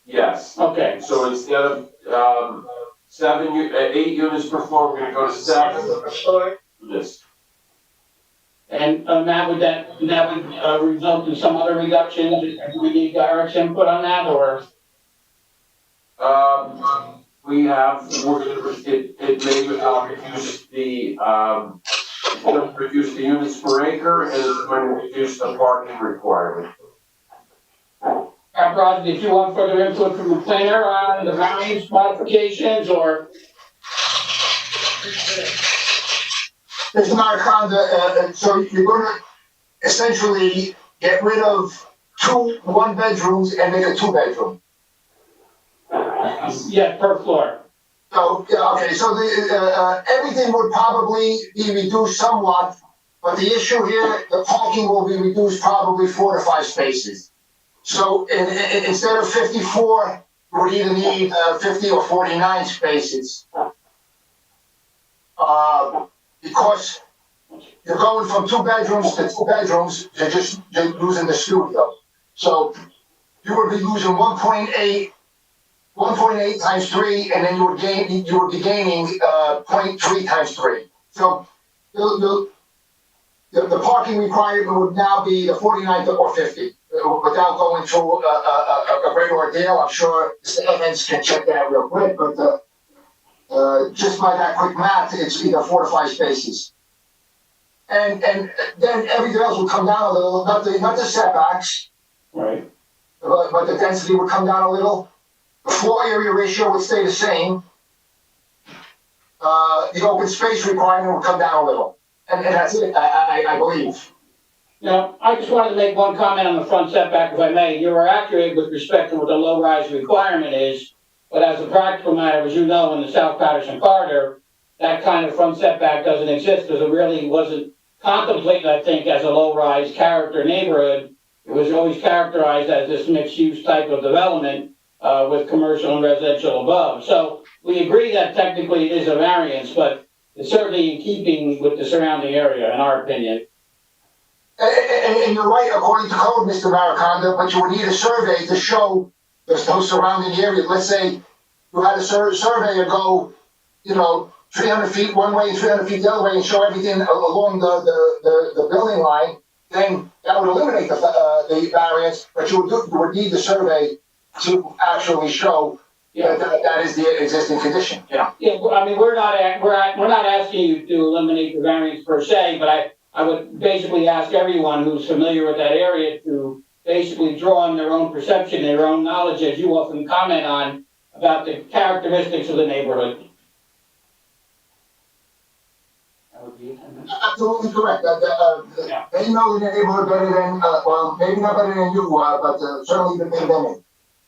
Yes. Okay. So instead of 8 units per floor, we're gonna go to 7 units. And that would result in some other reductions? Do we need Eric's input on that, or? It may reduce the units per acre, and it's going to reduce the parking requirement. Roger, did you want further input from the planner on the variance modifications, or? Mr. Mariconda, so you're gonna essentially get rid of 2 1-bedrooms and make a 2-bedroom. Yeah, per floor. So, yeah, okay, so everything would probably be reduced somewhat, but the issue here, the parking will be reduced probably 4 to 5 spaces. So instead of 54, you would either need 50 or 49 spaces. Because you're going from 2 bedrooms to 2 bedrooms, you're just losing the studio. So you would be losing 1.8 times 3, and then you would be gaining 0.3 times 3. So the parking requirement would now be the 49 or 50, without going through a great ordeal. I'm sure Mr. Evans can check that real quick, but just by that quick math, it's either 4 to 5 spaces. And then everything else would come down a little, not the setbacks, Right. but the density would come down a little. The floor area ratio would stay the same. The open space requirement would come down a little. And that's it, I believe. Now, I just wanted to make one comment on the front setback, if I may. You are accurate with respect to what the low-rise requirement is, but as a practical matter, as you know, in the South Paterson corridor, that kind of front setback doesn't exist, because it really wasn't contemplated, I think, as a low-rise character neighborhood. It was always characterized as this mixed-use type of development, with commercial and residential above. So we agree that technically it is a variance, but it's certainly in keeping with the surrounding area, in our opinion. And you're right, according to code, Mr. Mariconda, but you would need a survey to show those surrounding areas. Let's say you had a surveyor go, 300 feet one way and 300 feet the other way and show everything along the building line, then that would eliminate the variance, but you would need the survey to actually show that is the existing condition. Yeah. Yeah, I mean, we're not asking you to eliminate the variance per se, but I would basically ask everyone who's familiar with that area to basically draw on their own perception, their own knowledge, as you often comment on, about the characteristics of the neighborhood. That would be it. Absolutely correct. They know the neighborhood better than, well, maybe not better than you, but certainly the pandemic.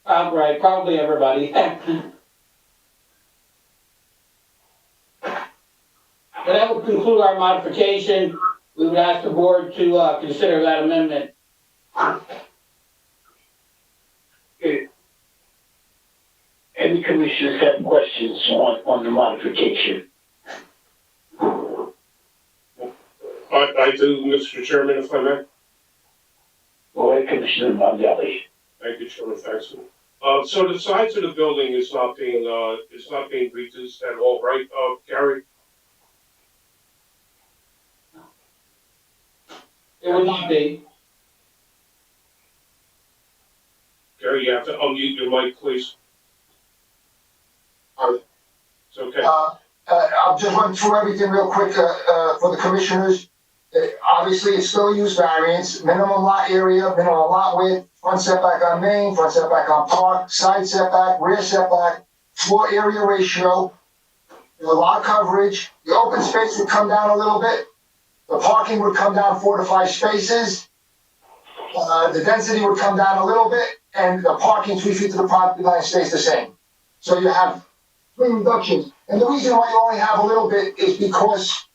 Right, probably everybody. But that would conclude our modification. We would ask the board to consider that amendment. Okay. Any commissioners have questions on the modification? I do, Mr. Chairman, if I may. Go ahead, Commissioner Mondelli. Thank you, Chairman, thanks. So the size of the building is not being reduced at all, right, Gary? It would not be. Gary, you have to unmute your mic, please. It's okay. I'll just run through everything real quick for the commissioners. Obviously, it's still a use variance, minimum lot area, minimum lot width, front setback on main, front setback on park, side setback, rear setback, floor area ratio, the lot coverage, the open space would come down a little bit, the parking would come down 4 to 5 spaces, the density would come down a little bit, and the parking 3 feet to the property line stays the same. So you have 3 reductions. And the reason why you only have a little bit is because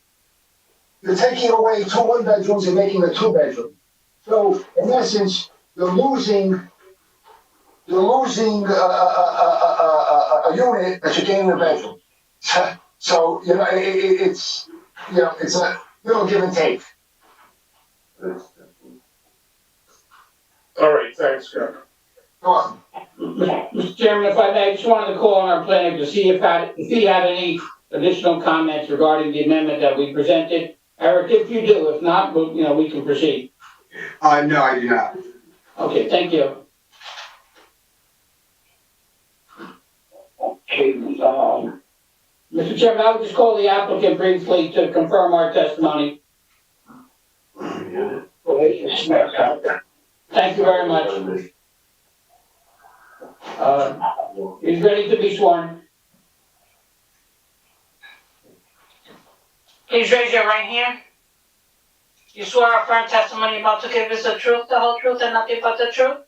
you're taking away 2 1-bedrooms and making a 2-bedroom. So in essence, you're losing a unit, but you're gaining a bedroom. So, you know, it's a little give and take. All right, thanks, Scott. Go on. Mr. Chairman, if I may, I just wanted to call on our planner to see if he had any additional comments regarding the amendment that we presented. Eric, if you do, if not, we can proceed. No, I do not. Okay, thank you. Okay, Mr. Chairman, I would just call the applicant briefly to confirm our testimony. Thank you very much. He's ready to be sworn. Please raise your right hand. You swear affirm testimony you're about to give is the truth, the whole truth, and nothing but the truth?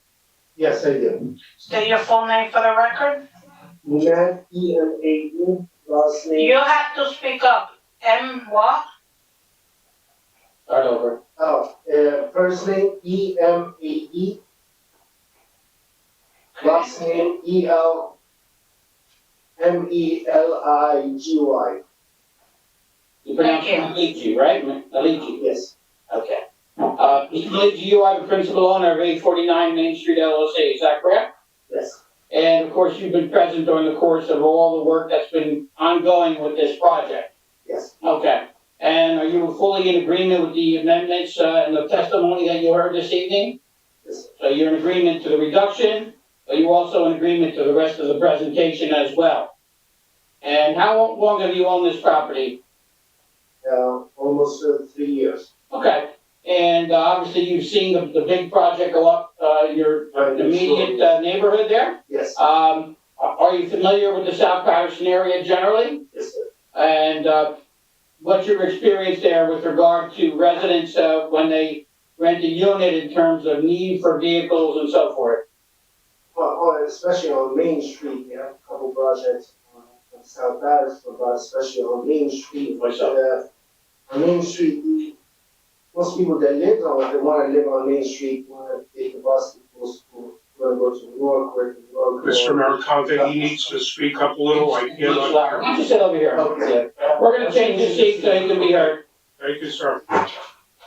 Yes, I do. State your full name for the record. Eman, E-M-A-E, last name. You have to speak up. M what? Start over. First name E-M-A-E, last name E-L-M-E-L-I-G-Y. You pronounce it Thank Maligi, right? Maligi? Yes. Okay. Mr. Maligi, you are the principal owner of 849 Main Street LLC, is that correct? Yes. And of course, you've been present during the course of all the work that's been ongoing with this project. Yes. Okay. And are you fully in agreement with the amendments and the testimony that you heard this evening? Yes. So you're in agreement to the reduction, but you're also in agreement to the rest of the presentation as well. And how long have you owned this property? Almost 3 years. Okay. And obviously you've seen the big project go up your immediate neighborhood there? Yes. Are you familiar with the South Paterson area generally? Yes, sir. And what's your experience there with regard to residents when they rent a unit in terms of need for vehicles and so forth? Well, especially on Main Street, we have a couple projects on South Paterson, but especially on Main Street. What's up? On Main Street, most people that live on, they want to live on Main Street, want to take the bus to go to school, want to go to New York, work in New York. Mr. Maricante, he needs to speak up a little, I Why cannot. don't you sit over here? Okay. We're gonna change the seat so he can be heard. Thank you, sir. Thank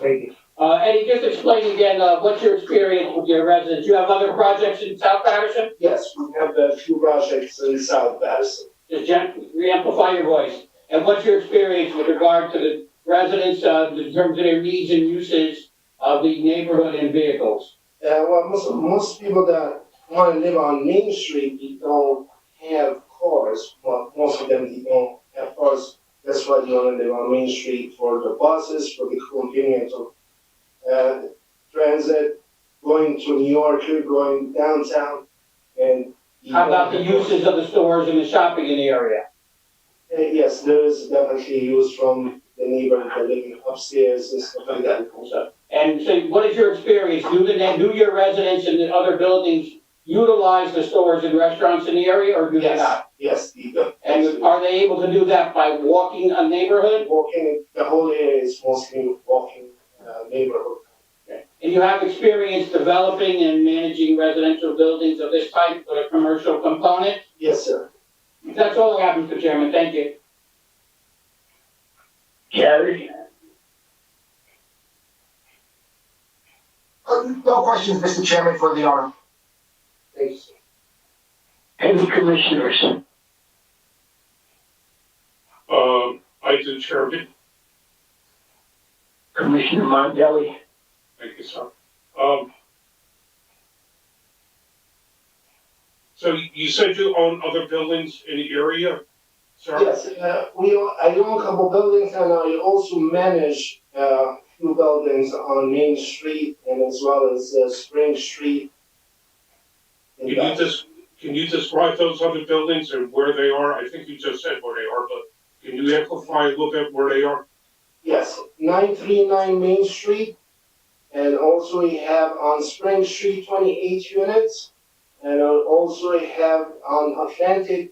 you. Eddie, just explain again, what's your experience with your residents? You have other projects in South Paterson? Yes, we have a few projects in South Paterson. Just re-amplify your voice. And what's your experience with regard to the residents, in terms of their needs and uses of the neighborhood and vehicles? Well, most people that want to live on Main Street, they don't have cars. Well, most of them, they don't have cars. That's why they want to live on Main Street for the buses, for the convenience of transit, going to New York, going downtown, and. How about the uses of the stores and the shopping in the area? Yes, there is definitely use from the neighbor that living upstairs and stuff like that. And so what is your experience? Do your residents in the other buildings utilize the stores and restaurants in the area, or do they not? Yes, they do. And are they able to do that by walking a neighborhood? Walking, the whole area is mostly walking neighborhood. Okay. And you have experience developing and managing residential buildings of this type with a commercial component? Yes, sir. That's all I have, Mr. Chairman. Thank you. Gary? No questions, Mr. Chairman, for the owner. Thank you, sir. Any commissioners? I do, Chairman. Commissioner Mondelli? Thank you, sir. So you said you own other buildings in the area, sir? Yes, I own a couple buildings and I also manage few buildings on Main Street and as well as Spring Street. Can you describe those other buildings and where they are? I think you just said where they are, but can you amplify a little bit where they are? Yes, 939 Main Street, and also we have on Spring Street 28 units, and also we have on Atlantic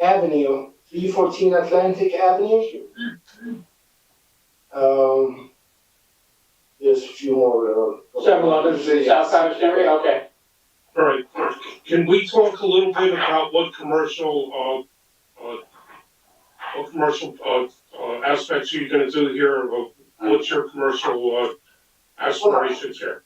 Avenue, 314 Atlantic Avenue. There's a few more. Several others in the South Paterson area, okay. All right. Can we talk a little bit about what commercial aspects you're going to do here? What's your commercial aspirations here?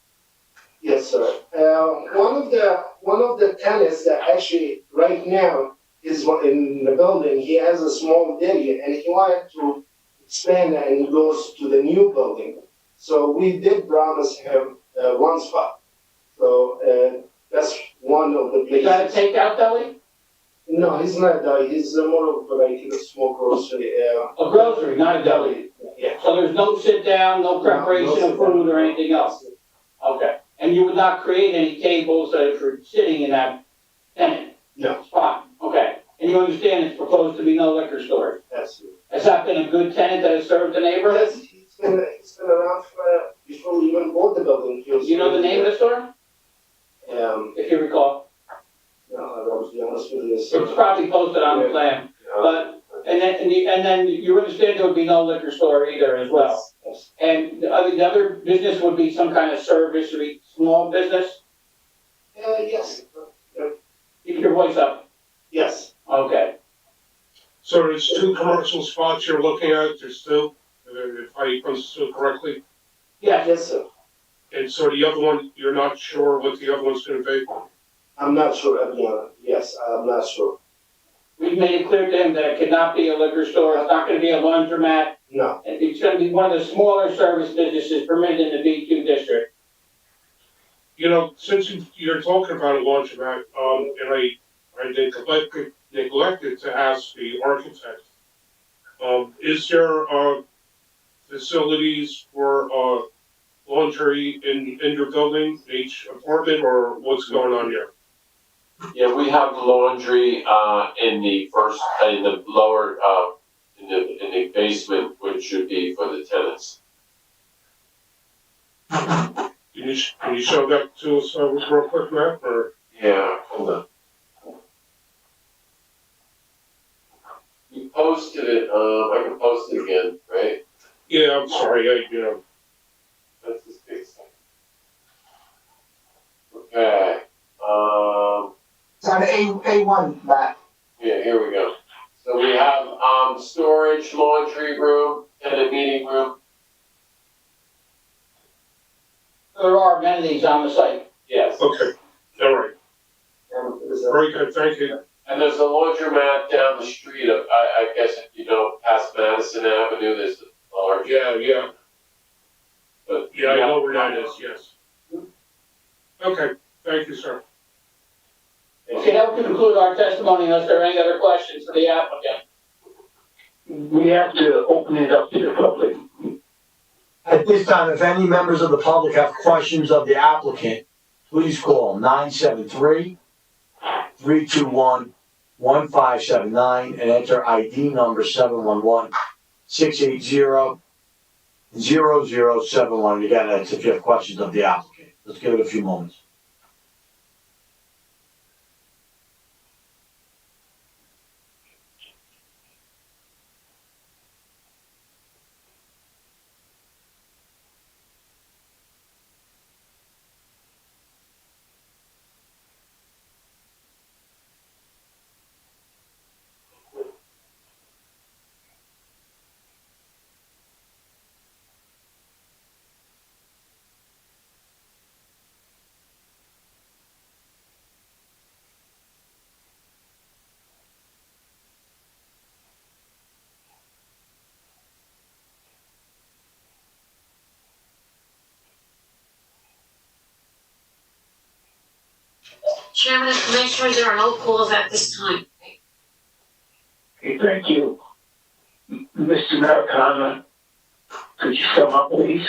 Yes, sir. One of the tenants that actually right now is in the building. He has a small area, and he wanted to expand that and goes to the new building. So we did promise him one spot. So that's one of the places. Is that a takeout deli? No, he's not a deli. He's more of like a small grocery. A grocery, not a deli. Yeah. So there's no sit down, no preparation of food or anything else? Okay. And you would not create any tables for sitting in that tenant? No. Spot? Okay. And you understand it's proposed to be no liquor stores? Absolutely. Has that been a good tenant that has served the neighborhood? Yes, he's been around before we even bought the building. Do you know the name of the store? If you recall? No, I will be honest with you. It's probably posted on the plan. But, and then you understand there would be no liquor store either as well? Yes. And the other business would be some kind of service or small business? Yes. Keep your voice up. Yes. Okay. So there's two commercial spots you're looking at. There's two, if I understood correctly. Yes. Yes, sir. And so the other one, you're not sure what the other one's going to be? I'm not sure, I'll be honest. Yes, I'm not sure. We've made it clear to him that it cannot be a liquor store, it's not gonna be a laundromat. No. It's gonna be one of the smaller service businesses permitted in the B2 district. You know, since you're talking about a laundromat, and I neglected to ask the architect, is there facilities for laundry in your building, each apartment, or what's going on here? Yeah, we have laundry, in the lower, in the basement, which should be for the tenants. Can you show that to us real quick, Matt, or? Yeah, hold on. You posted it, I can post it again, right? Yeah, I'm sorry, That's this big thing. Okay, It's on A1, Matt. yeah, here we go. So we have, storage, laundry room, tenant meeting room. There are amenities on the site. Yes. Okay, all right. Very good, thank you. And there's a laundromat down the street of, I guess if you know, past Madison Avenue, there's a large. Yeah. But, Yeah, I know where that is, yes. Okay, thank you, sir. Okay, that will conclude our testimony unless there are any other questions for the applicant. We have to open it up to the public. At this time, if any members of the public have questions of the applicant, please call 973-321-1579 and enter ID number 711-680-0071. Again, that's if you have questions of the applicant. Let's give it a few moments. Chairman and Commissioners, there are no calls at this time. Okay, thank you. Mr. Maricano, could Could you sum up, please?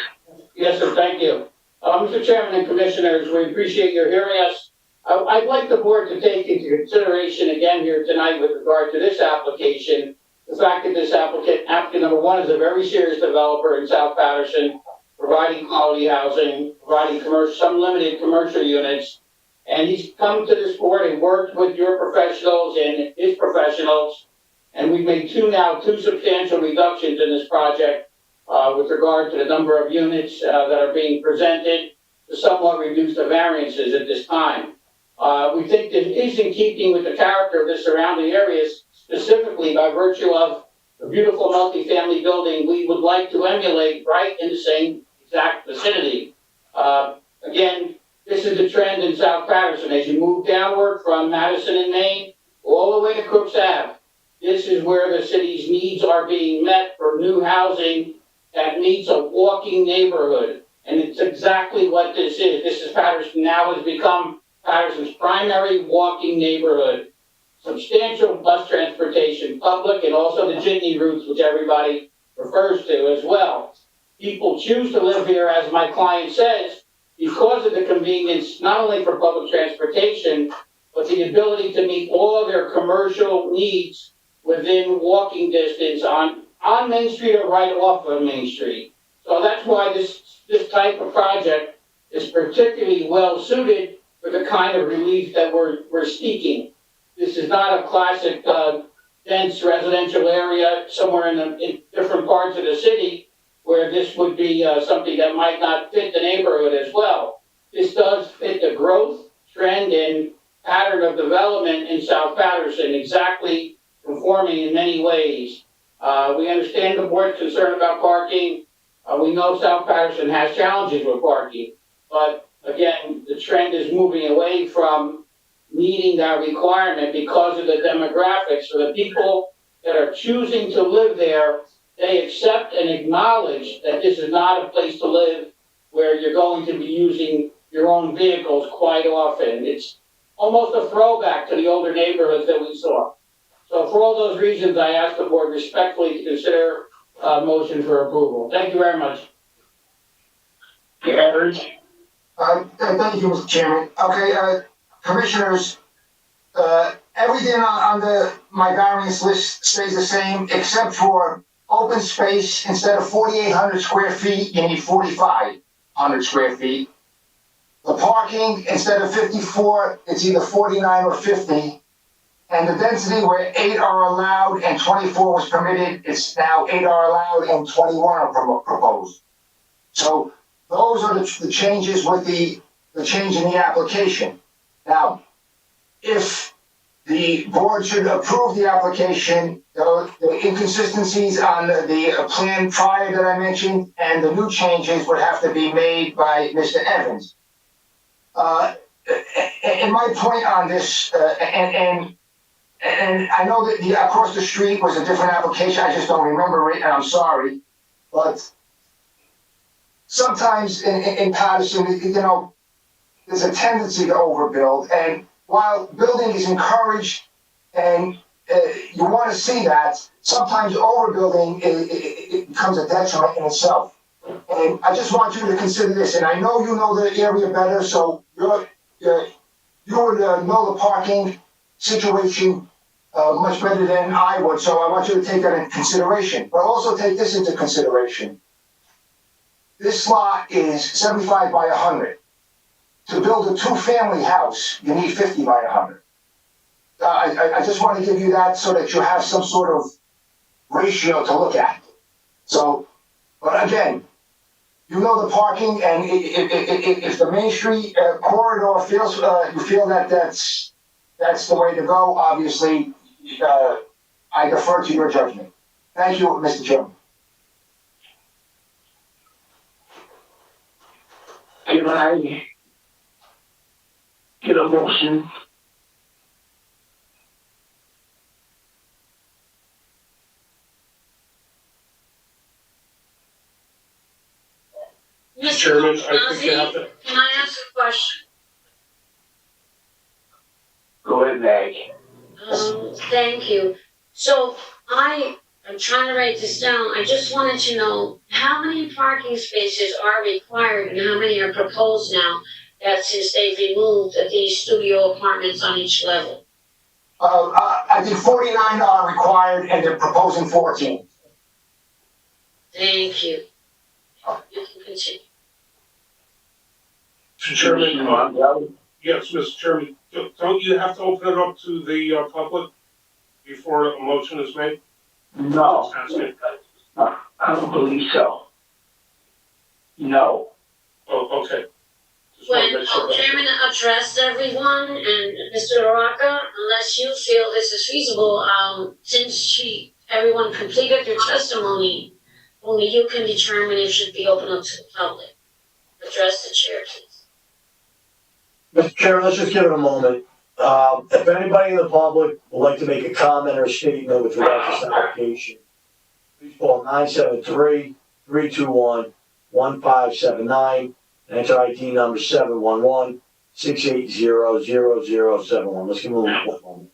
Yes, sir, thank you. Mr. Chairman and Commissioners, we appreciate your hearing us. I'd like the board to take into consideration again here tonight with regard to this application, the fact that this applicant number one is a very serious developer in South Paterson, providing quality housing, providing some limited commercial units. And he's come to this board and worked with your professionals and his professionals. And we've made two substantial reductions in this project with regard to the number of units that are being presented to somewhat reduce the variances at this time. We think that it is in keeping with the character of the surrounding areas, specifically by virtue of the beautiful multifamily building we would like to emulate right in the same exact vicinity. Again, this is the trend in South Paterson. As you move downward from Madison and Maine, all the way to Crooks Ave, this is where the city's needs are being met for new housing that meets a walking neighborhood. And it's exactly what this is. This is Paterson now has become Paterson's primary walking neighborhood. Substantial bus transportation, public, and also the jitney routes, which everybody refers to as well. People choose to live here, as my client says, because of the convenience, not only for public transportation, but the ability to meet all of their commercial needs within walking distance on Main Street or right off of Main Street. So that's why this type of project is particularly well suited for the kind of relief that we're seeking. This is not a classic dense residential area somewhere in different parts of the city where this would be something that might not fit the neighborhood as well. This does fit the growth, trend, and pattern of development in South Paterson, exactly conforming in many ways. We understand the board's concern about parking. We know South Paterson has challenges with parking, but again, the trend is moving away from meeting that requirement because of the demographics. For the people that are choosing to live there, they accept and acknowledge that this is not a place to live where you're going to be using your own vehicles quite often. It's almost a throwback to the older neighborhoods that we saw. So for all those reasons, I ask the board respectfully to consider a motion for approval. Thank you very much. Gary? Thank you, Mr. Chairman. Okay, Commissioners, everything on my variance list stays the same except for open space. Instead of 4,800 square feet, you need 4,500 square feet. The parking, instead of 54, it's either 49 or 50. And the density where 8 are allowed and 24 was permitted, it's now 8 are allowed and 21 are proposed. So those are the changes with the change in the application. Now, if the board should approve the application, the inconsistencies on the plan prior that I mentioned and the new changes would have to be made by Mr. Evans. And my point on this, and I know that the across the street was a different application, I just don't remember it, and I'm sorry, but sometimes in Paterson, there's a tendency to overbuild, and while building is encouraged and you want to see that, sometimes overbuilding it becomes a detriment in itself. And I just want you to consider this, and I know you know the area better, so you would know the parking situation much better than I would, so I want you to take that into consideration. But also take this into consideration. This lot is 75 by 100. To build a 2-family house, you need 50 by 100. I just want to give you that so that you have some sort of ratio to look at. So, but again, you know the parking, and if the Main Street corridor feels you feel that that's the way to go, obviously, I defer to your judgment. Thank you, Mr. Chairman. Can I get a motion? Mr. Chairman, I think you have Constantine, to. can I ask a question? Go ahead, Mag. Thank you. So I I'm trying to write this down. I just wanted to know how many parking spaces are required and how many are proposed now that since they've removed these studio apartments on each level. I think 49 are required and they're proposing 14. Thank you. You can continue. Mr. Chairman, yes, Mr. Chairman, don't you have to open it up to the public before a motion is made? No, Just asking. I don't believe so. No. Oh, okay. Just wanna When make sure the that- chairman addressed everyone and Mr. Araka, unless you feel this is feasible, since everyone completed their testimony, only you can determine if it should be open up to the public. Address the chair, please. Mr. Chairman, let's just give it a moment. If anybody in the public would like to make a comment or a statement with regard to this application, please call 973-321-1579 and enter ID number 711-680-0071. Let's give them a moment.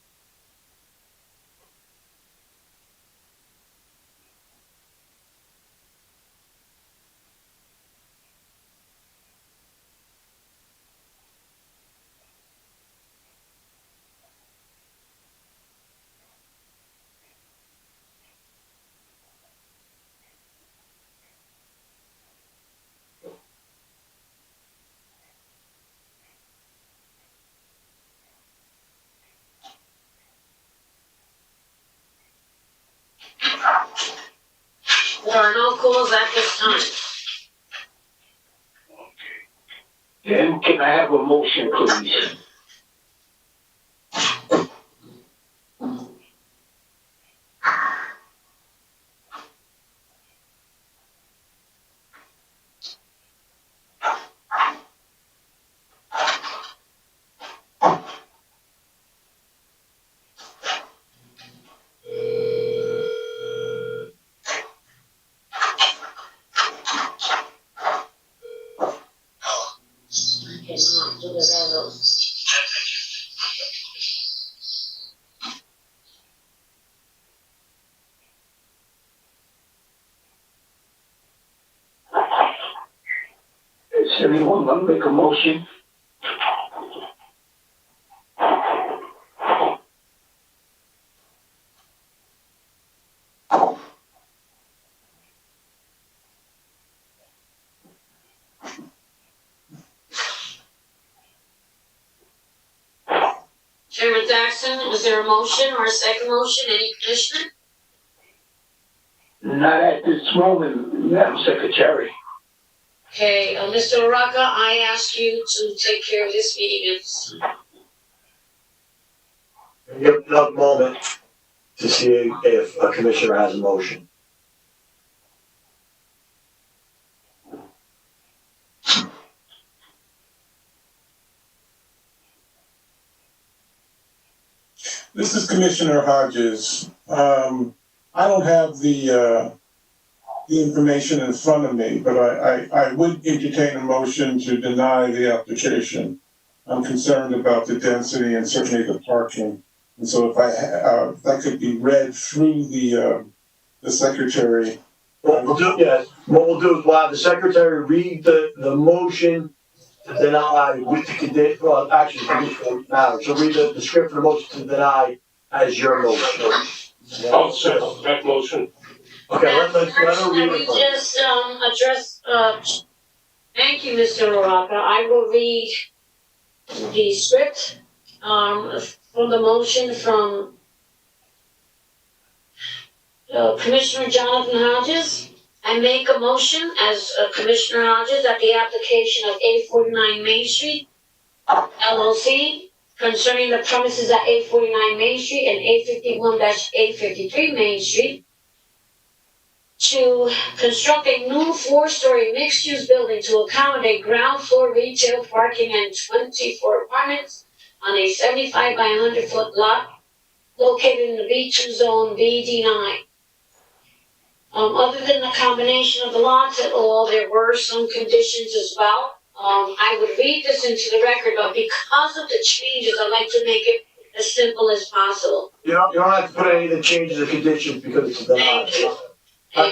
There are no calls at this time. Then can I have a motion, please? I cannot do that. Does anyone want to make a motion? Chairman Jackson, was there a motion or a second motion? Any commissioner? Not at this moment, Madam Secretary. Okay, Mr. Araka, I ask you to take care of this meeting. Give it another moment to see if a commissioner has a motion. This is Commissioner Hodges. I don't have the information in front of me, but I would entertain a motion to deny the application. I'm concerned about the density and certainly the parking. And so if that could be read through the secretary. What we'll do is we'll have the secretary read the motion to deny with the condition, well, actually, the condition won't matter. So read the script of the motion to deny as your motion. I'll second that motion. Okay, let her read We it first. just, address, thank you, Mr. Araka. I will read the script, from the motion from Commissioner Jonathan Hodges. I make a motion as Commissioner Hodges that the application of 849 Main Street LLC concerning the premises at 849 Main Street and 851-853 Main Street to construct a new 4-story mixed-use building to accommodate ground floor retail parking and 24 apartments on a 75 by 100 foot lot located in the B2 zone BD9. Other than the combination of the lots at all, there were some conditions as well. I would read this into the record, but because of the changes, I'd like to make it as simple as possible. You don't have to put any of the changes or conditions because it's denied. Thank you.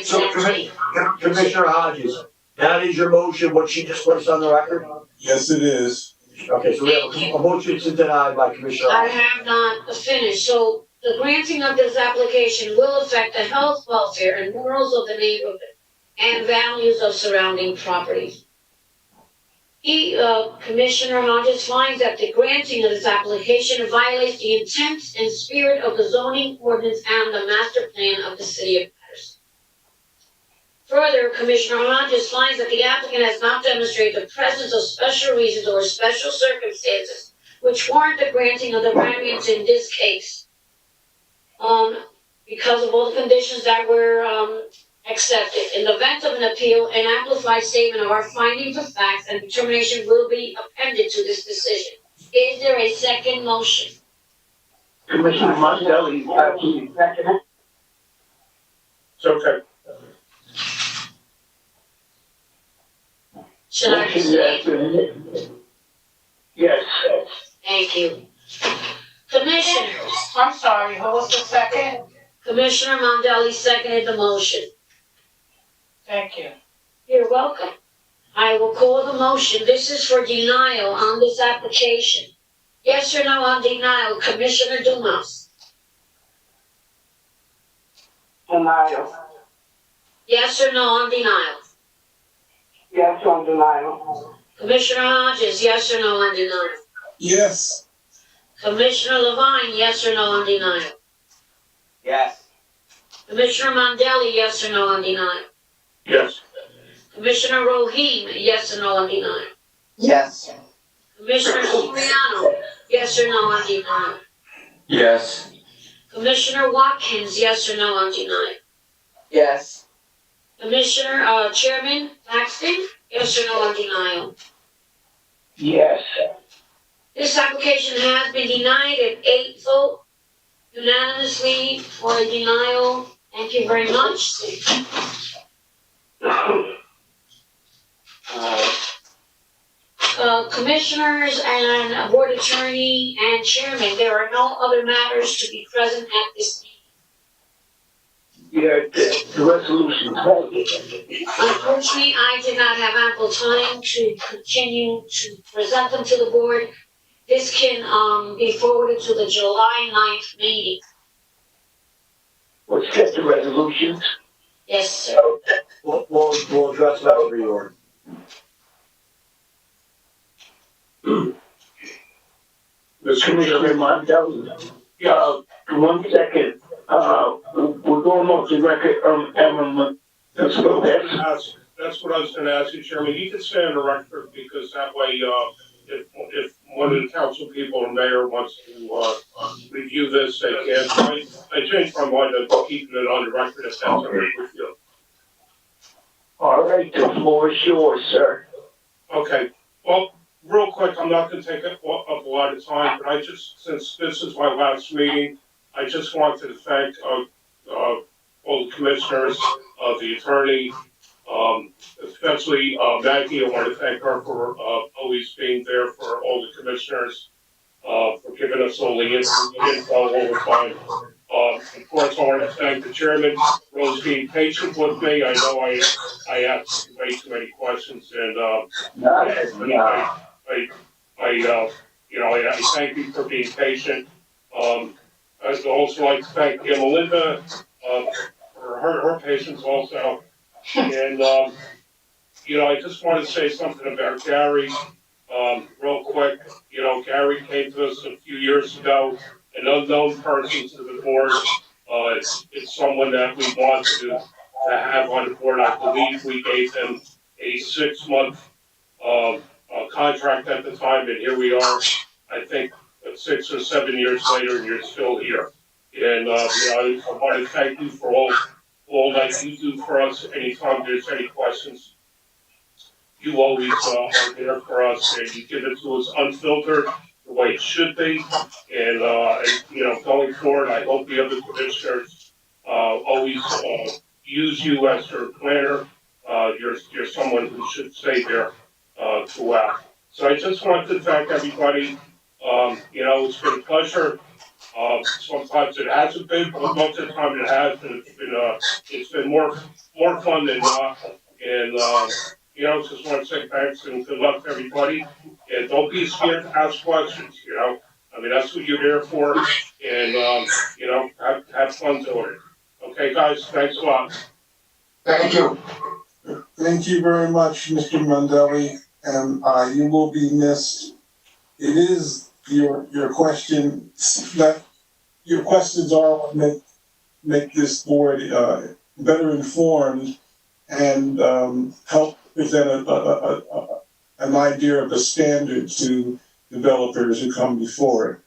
So Exactly. Commissioner Hodges, that is your motion, what she just placed on the record? Yes, it is. Okay, so we have a motion to deny by Commissioner I Hodges. have not finished, so the granting of this application will affect the health, welfare, and morals of the neighborhood and values of surrounding properties. Commissioner Hodges finds that the granting of this application violates the intent and spirit of the zoning ordinance and the master plan of the city of Paterson. Further, Commissioner Hodges finds that the applicant has not demonstrated the presence of special reasons or special circumstances which warrant the granting of the variance in this case. Because of all the conditions that were accepted. In the event of an appeal, an amplified statement of our findings of facts and determination will be appended to this decision. Is there a second motion? Commissioner Mondelli, please second it. It's okay. Should I proceed? Yes. Thank you. Commissioners, I'm sorry, who was the second? Commissioner Mondelli seconded the motion. Thank you. You're welcome. I will call the motion. This is for denial on this application. Yes or no on denial, Commissioner Dumas? Denial. Yes or no on denial? Yes on denial. Commissioner Hodges, yes or no on denial? Yes. Commissioner Levine, yes or no on denial? Yes. Commissioner Mondelli, yes or no on denial? Yes. Commissioner Rohim, yes or no on denial? Yes. Commissioner Soriano, yes or no on denial? Yes. Commissioner Watkins, yes or no on denial? Yes. Commissioner, Chairman Paxton, yes or no on denial? Yes. This application has been denied at 8 vote unanimously for a denial. Thank you very much. Commissioners and board attorney and chairman, there are no other matters to be present at this meeting. Yeah, the resolution. Unfortunately, I did not have ample time to continue to present them to the board. This can be forwarded to the July 9th meeting. Let's get the resolutions. Yes, sir. We'll address that for your. Commissioner Mondelli. 1 second. We're going off the record, Emma. Let's go ahead. That's what I was gonna ask you, Chairman. You can stay on the record because that way, if one of the council people or mayor wants to, review this, they can. I changed my mind on keeping it on the record if that's okay with you. All right, the floor is yours, sir. Okay, well, real quick, I'm not gonna take up a lot of time, but since this is my last meeting, I just wanted to thank, all the commissioners, the attorney, especially, Maggie. I want to thank her for, always being there for all the commissioners, for giving us all the info all the time. Of course, I want to thank the chairman, Rose, being patient with me. I know I asked way too many questions, and, I thank you for being patient. I'd also like to thank Melinda, for her patience also. And, I just want to say something about Gary, real quick. Gary came to us a few years ago, an unknown person to the board. It's someone that we want to have on the board. I believe we gave him a 6-month, contract at the time, and here we are, I think, 6 or 7 years later, and you're still here. And, I want to thank you for all that you do for us. Anytime there's any questions, you always are there for us, and you give it to us unfiltered, the way it should be. And going forward, I hope the other commissioners always use you as their planner. You're someone who should stay there throughout. So I just want to thank everybody. It's been a pleasure Sometimes it hasn't been, but most of the time it has, and it's been more fun than not. And, just want to say thanks and good luck to everybody. And don't be scared to ask questions, I mean, that's what you're there for. And, have fun doing it. Okay, guys, thanks a lot. Thank you. Thank you very much, Mr. Mandelli, and you will be missed. It is your questions that your questions are what make this board better informed and help present an idea of the standard to developers who come before it.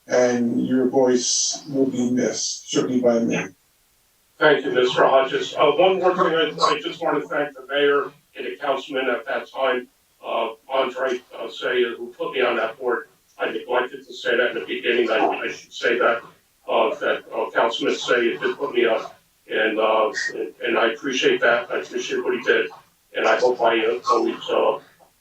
And your voice will be missed, certainly by me. Thank you, Mr. Hodges. One more thing, I just want to thank the mayor and the councilman at that time, Andre Sayah, who put me on that board. I neglected to say that in the beginning. I should say that Councilman Sayah did put me on, and I appreciate that. I appreciate what he did, and I hope I always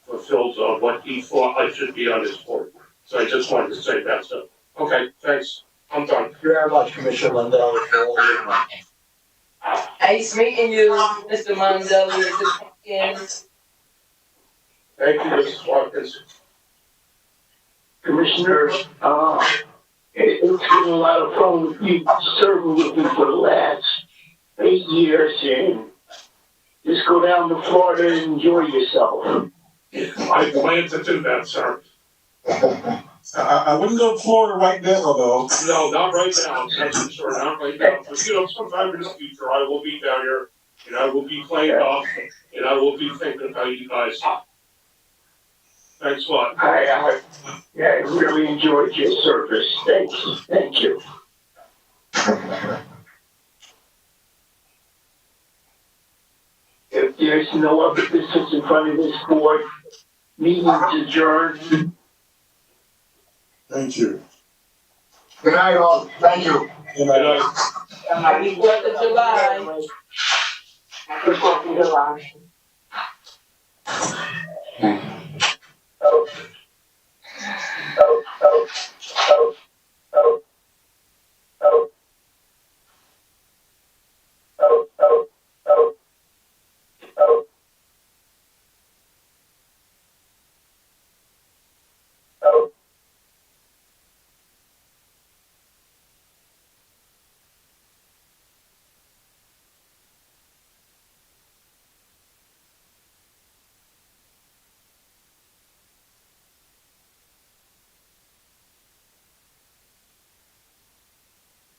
fulfilled what he thought I should be on this board. So I just wanted to say that. So okay, thanks. I'm done. Thank you very much, Commissioner Mandelli, for all your work. Nice meeting you, Mr. Mandelli. Thank you, Mrs. Watkins. Commissioners, it's been a lot of fun with you serving with me for the last 8 years, and just go down to Florida and enjoy yourself. I plan to do that, sir. I wouldn't go to Florida right now, though. No, not right now, that's for sure, not right now. But, sometime in the future, I will be down here, and I will be playing golf, and I will be thinking about you guys. Thanks a lot. I really enjoyed your service. Thank you. If there's no other business in front of this board, meeting's adjourned. Thank you. Good night, all. Thank you. Good night. Happy 4th of July. Happy 4th of July.